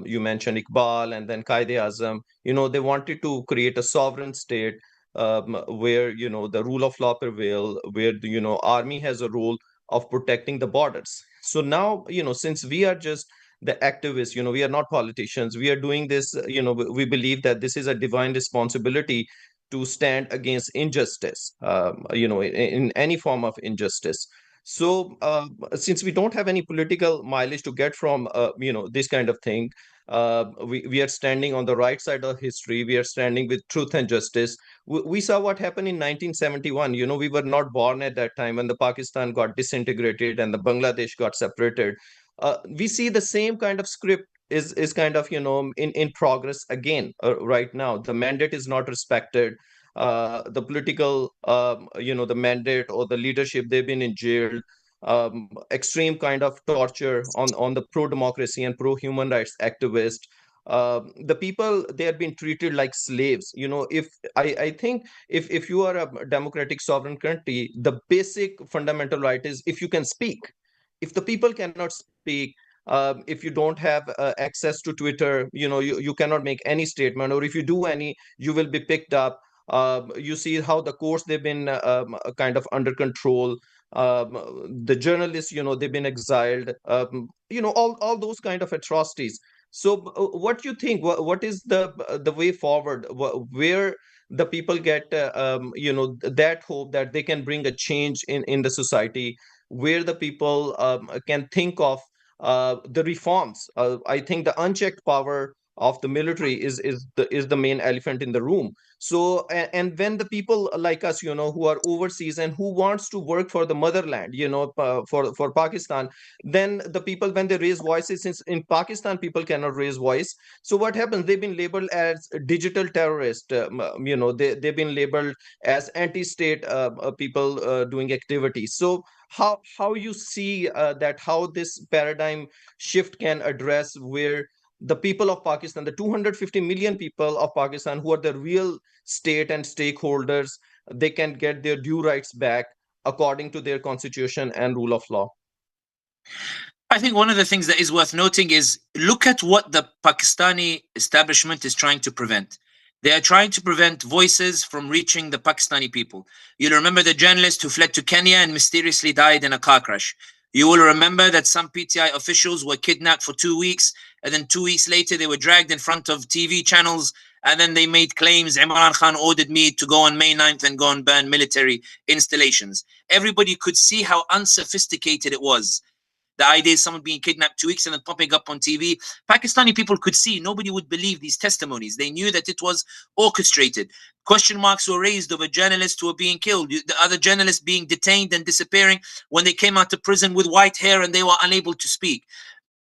You mentioned Iqbal and then Qaid-e-Azam. They wanted to create a sovereign state where the rule of law prevail, where the army has a role of protecting the borders. So now since we are just the activists, we are not politicians, we are doing this, we believe that this is a divine responsibility to stand against injustice, in any form of injustice. So since we don't have any political mileage to get from this kind of thing, we are standing on the right side of history. We are standing with truth and justice. We saw what happened in 1971. We were not born at that time when the Pakistan got disintegrated and the Bangladesh got separated. We see the same kind of script is kind of in progress again right now. The mandate is not respected. The political the mandate or the leadership, they've been in jail. Extreme kind of torture on the pro-democracy and pro-human rights activists. The people, they are being treated like slaves. If I think if you are a democratic sovereign country, the basic fundamental right is if you can speak. If the people cannot speak, if you don't have access to Twitter, you cannot make any statement, or if you do any, you will be picked up. You see how the courts, they've been kind of under control. The journalists, they've been exiled. All those kind of atrocities. So what do you think? What is the way forward? Where the people get that hope that they can bring a change in the society, where the people can think of the reforms. I think the unchecked power of the military is the main elephant in the room. So and when the people like us, who are overseas and who wants to work for the motherland, for Pakistan, then the people, when they raise voices, since in Pakistan people cannot raise voice, so what happens? They've been labeled as digital terrorist. They've been labeled as anti-state people doing activities. So how you see that, how this paradigm shift can address where the people of Pakistan, the 250 million people of Pakistan who are the real state and stakeholders, they can get their due rights back according to their constitution and rule of law? I think one of the things that is worth noting is, look at what the Pakistani establishment is trying to prevent. They are trying to prevent voices from reaching the Pakistani people. You'll remember the journalist who fled to Kenya and mysteriously died in a car crash. You will remember that some PTI officials were kidnapped for 2 weeks, and then 2 weeks later they were dragged in front of TV channels, and then they made claims, Imran Khan ordered me to go on May 9th and go and burn military installations. Everybody could see how unsophisticated it was. The idea is someone being kidnapped 2 weeks and then popping up on TV. Pakistani people could see, nobody would believe these testimonies. They knew that it was orchestrated. Question marks were raised over journalists who were being killed, the other journalists being detained and disappearing when they came out of prison with white hair and they were unable to speak.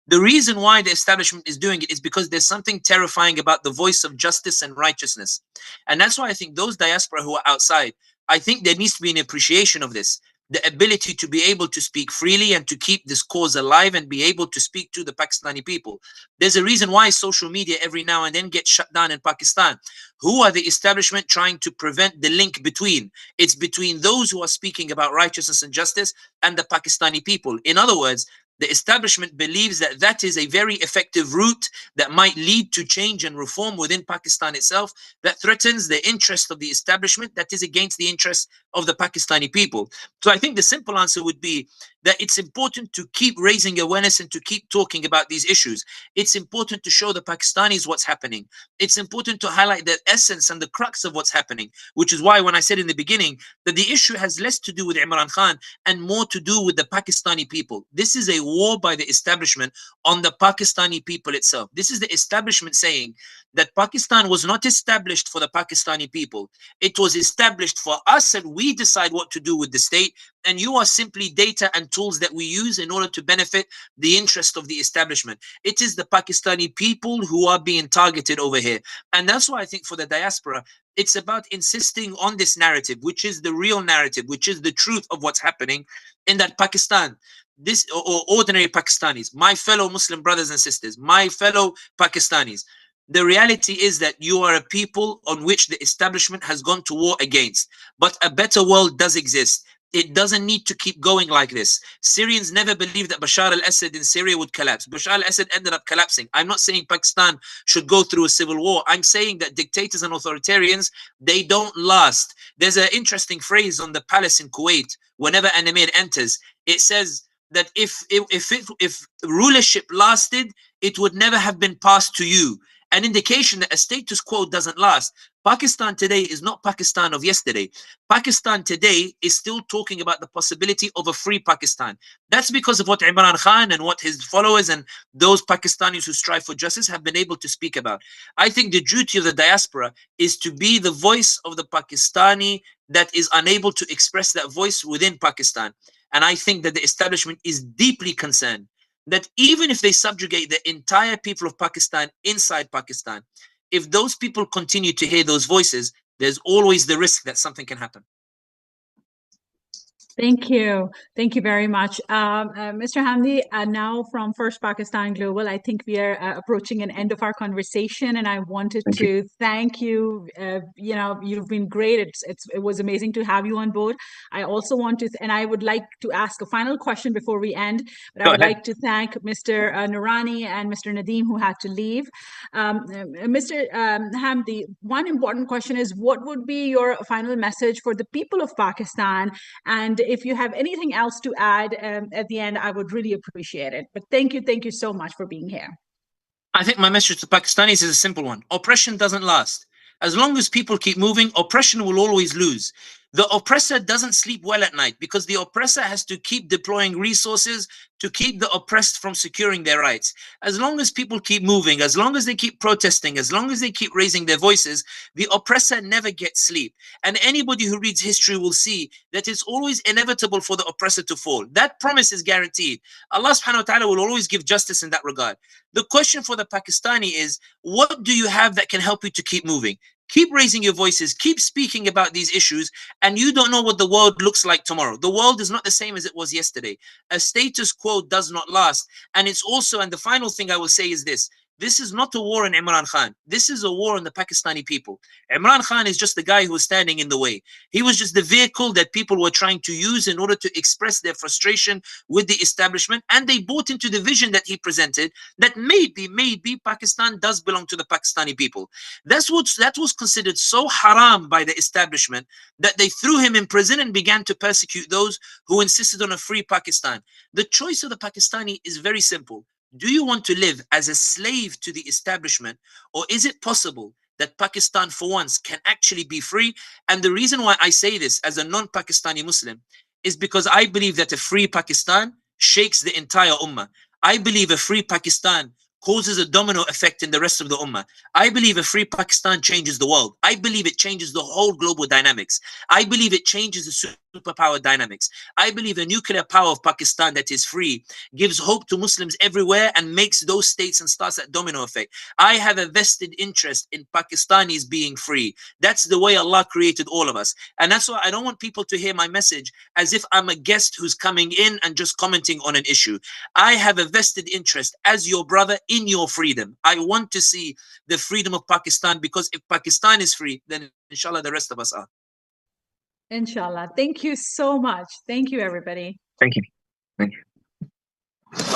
The reason why the establishment is doing it is because there's something terrifying about the voice of justice and righteousness. And that's why I think those diaspora who are outside, I think there needs to be an appreciation of this. The ability to be able to speak freely and to keep this cause alive and be able to speak to the Pakistani people. There's a reason why social media every now and then gets shut down in Pakistan. Who are the establishment trying to prevent the link between? It's between those who are speaking about righteousness and justice and the Pakistani people. In other words, the establishment believes that that is a very effective route that might lead to change and reform within Pakistan itself, that threatens the interest of the establishment, that is against the interests of the Pakistani people. So I think the simple answer would be that it's important to keep raising awareness and to keep talking about these issues. It's important to show the Pakistanis what's happening. It's important to highlight the essence and the crux of what's happening, which is why when I said in the beginning that the issue has less to do with Imran Khan and more to do with the Pakistani people. This is a war by the establishment on the Pakistani people itself. This is the establishment saying that Pakistan was not established for the Pakistani people. It was established for us, and we decide what to do with the state. And you are simply data and tools that we use in order to benefit the interest of the establishment. It is the Pakistani people who are being targeted over here. And that's why I think for the diaspora, it's about insisting on this narrative, which is the real narrative, which is the truth of what's happening in that Pakistan. This, or ordinary Pakistanis, my fellow Muslim brothers and sisters, my fellow Pakistanis, the reality is that you are a people on which the establishment has gone to war against. But a better world does exist. It doesn't need to keep going like this. Syrians never believed that Bashar al-Assad in Syria would collapse. Bashar al-Assad ended up collapsing. I'm not saying Pakistan should go through a civil war. I'm saying that dictators and authoritarians, they don't last. There's an interesting phrase on the palace in Kuwait. Whenever an emir enters, it says that if rulership lasted, it would never have been passed to you. An indication that a status quo doesn't last. Pakistan today is not Pakistan of yesterday. Pakistan today is still talking about the possibility of a free Pakistan. That's because of what Imran Khan and what his followers and those Pakistanis who strive for justice have been able to speak about. I think the duty of the diaspora is to be the voice of the Pakistani that is unable to express that voice within Pakistan. And I think that the establishment is deeply concerned that even if they subjugate the entire people of Pakistan inside Pakistan, if those people continue to hear those voices, there's always the risk that something can happen. Thank you. Thank you very much. Mr. Hamdi, now from First Pakistan Global, I think we are approaching an end of our conversation, and I wanted to thank you. You've been great. It was amazing to have you on board. I also want to, and I would like to ask a final question before we end, but I would like to thank Mr. Noorani and Mr. Nadim who had to leave. Mr. Hamdi, one important question is, what would be your final message for the people of Pakistan? And if you have anything else to add at the end, I would really appreciate it. But thank you so much for being here. I think my message to Pakistanis is a simple one. Oppression doesn't last. As long as people keep moving, oppression will always lose. The oppressor doesn't sleep well at night because the oppressor has to keep deploying resources to keep the oppressed from securing their rights. As long as people keep moving, as long as they keep protesting, as long as they keep raising their voices, the oppressor never gets sleep. And anybody who reads history will see that it's always inevitable for the oppressor to fall. That promise is guaranteed. Allah subhanahu wa ta'ala will always give justice in that regard. The question for the Pakistani is, what do you have that can help you to keep moving? Keep raising your voices, keep speaking about these issues, and you don't know what the world looks like tomorrow. The world is not the same as it was yesterday. A status quo does not last. And it's also, and the final thing I will say is this, this is not a war on Imran Khan. This is a war on the Pakistani people. Imran Khan is just the guy who was standing in the way. He was just the vehicle that people were trying to use in order to express their frustration with the establishment. And they bought into the vision that he presented that maybe Pakistan does belong to the Pakistani people. That was considered so haram by the establishment that they threw him in prison and began to persecute those who insisted on a free Pakistan. The choice of the Pakistani is very simple. Do you want to live as a slave to the establishment, or is it possible that Pakistan for once can actually be free? And the reason why I say this as a non-Pakistani Muslim is because I believe that a free Pakistan shakes the entire ummah. I believe a free Pakistan causes a domino effect in the rest of the ummah. I believe a free Pakistan changes the world. I believe it changes the whole global dynamics. I believe it changes the superpower dynamics. I believe the nuclear power of Pakistan that is free gives hope to Muslims everywhere and makes those states and starts that domino effect. I have a vested interest in Pakistanis being free. That's the way Allah created all of us. And that's why I don't want people to hear my message as if I'm a guest who's coming in and just commenting on an issue. I have a vested interest as your brother in your freedom. I want to see the freedom of Pakistan, because if Pakistan is free, then inshallah the rest of us are. Inshallah. Thank you so much. Thank you, everybody. Thank you. Thank you.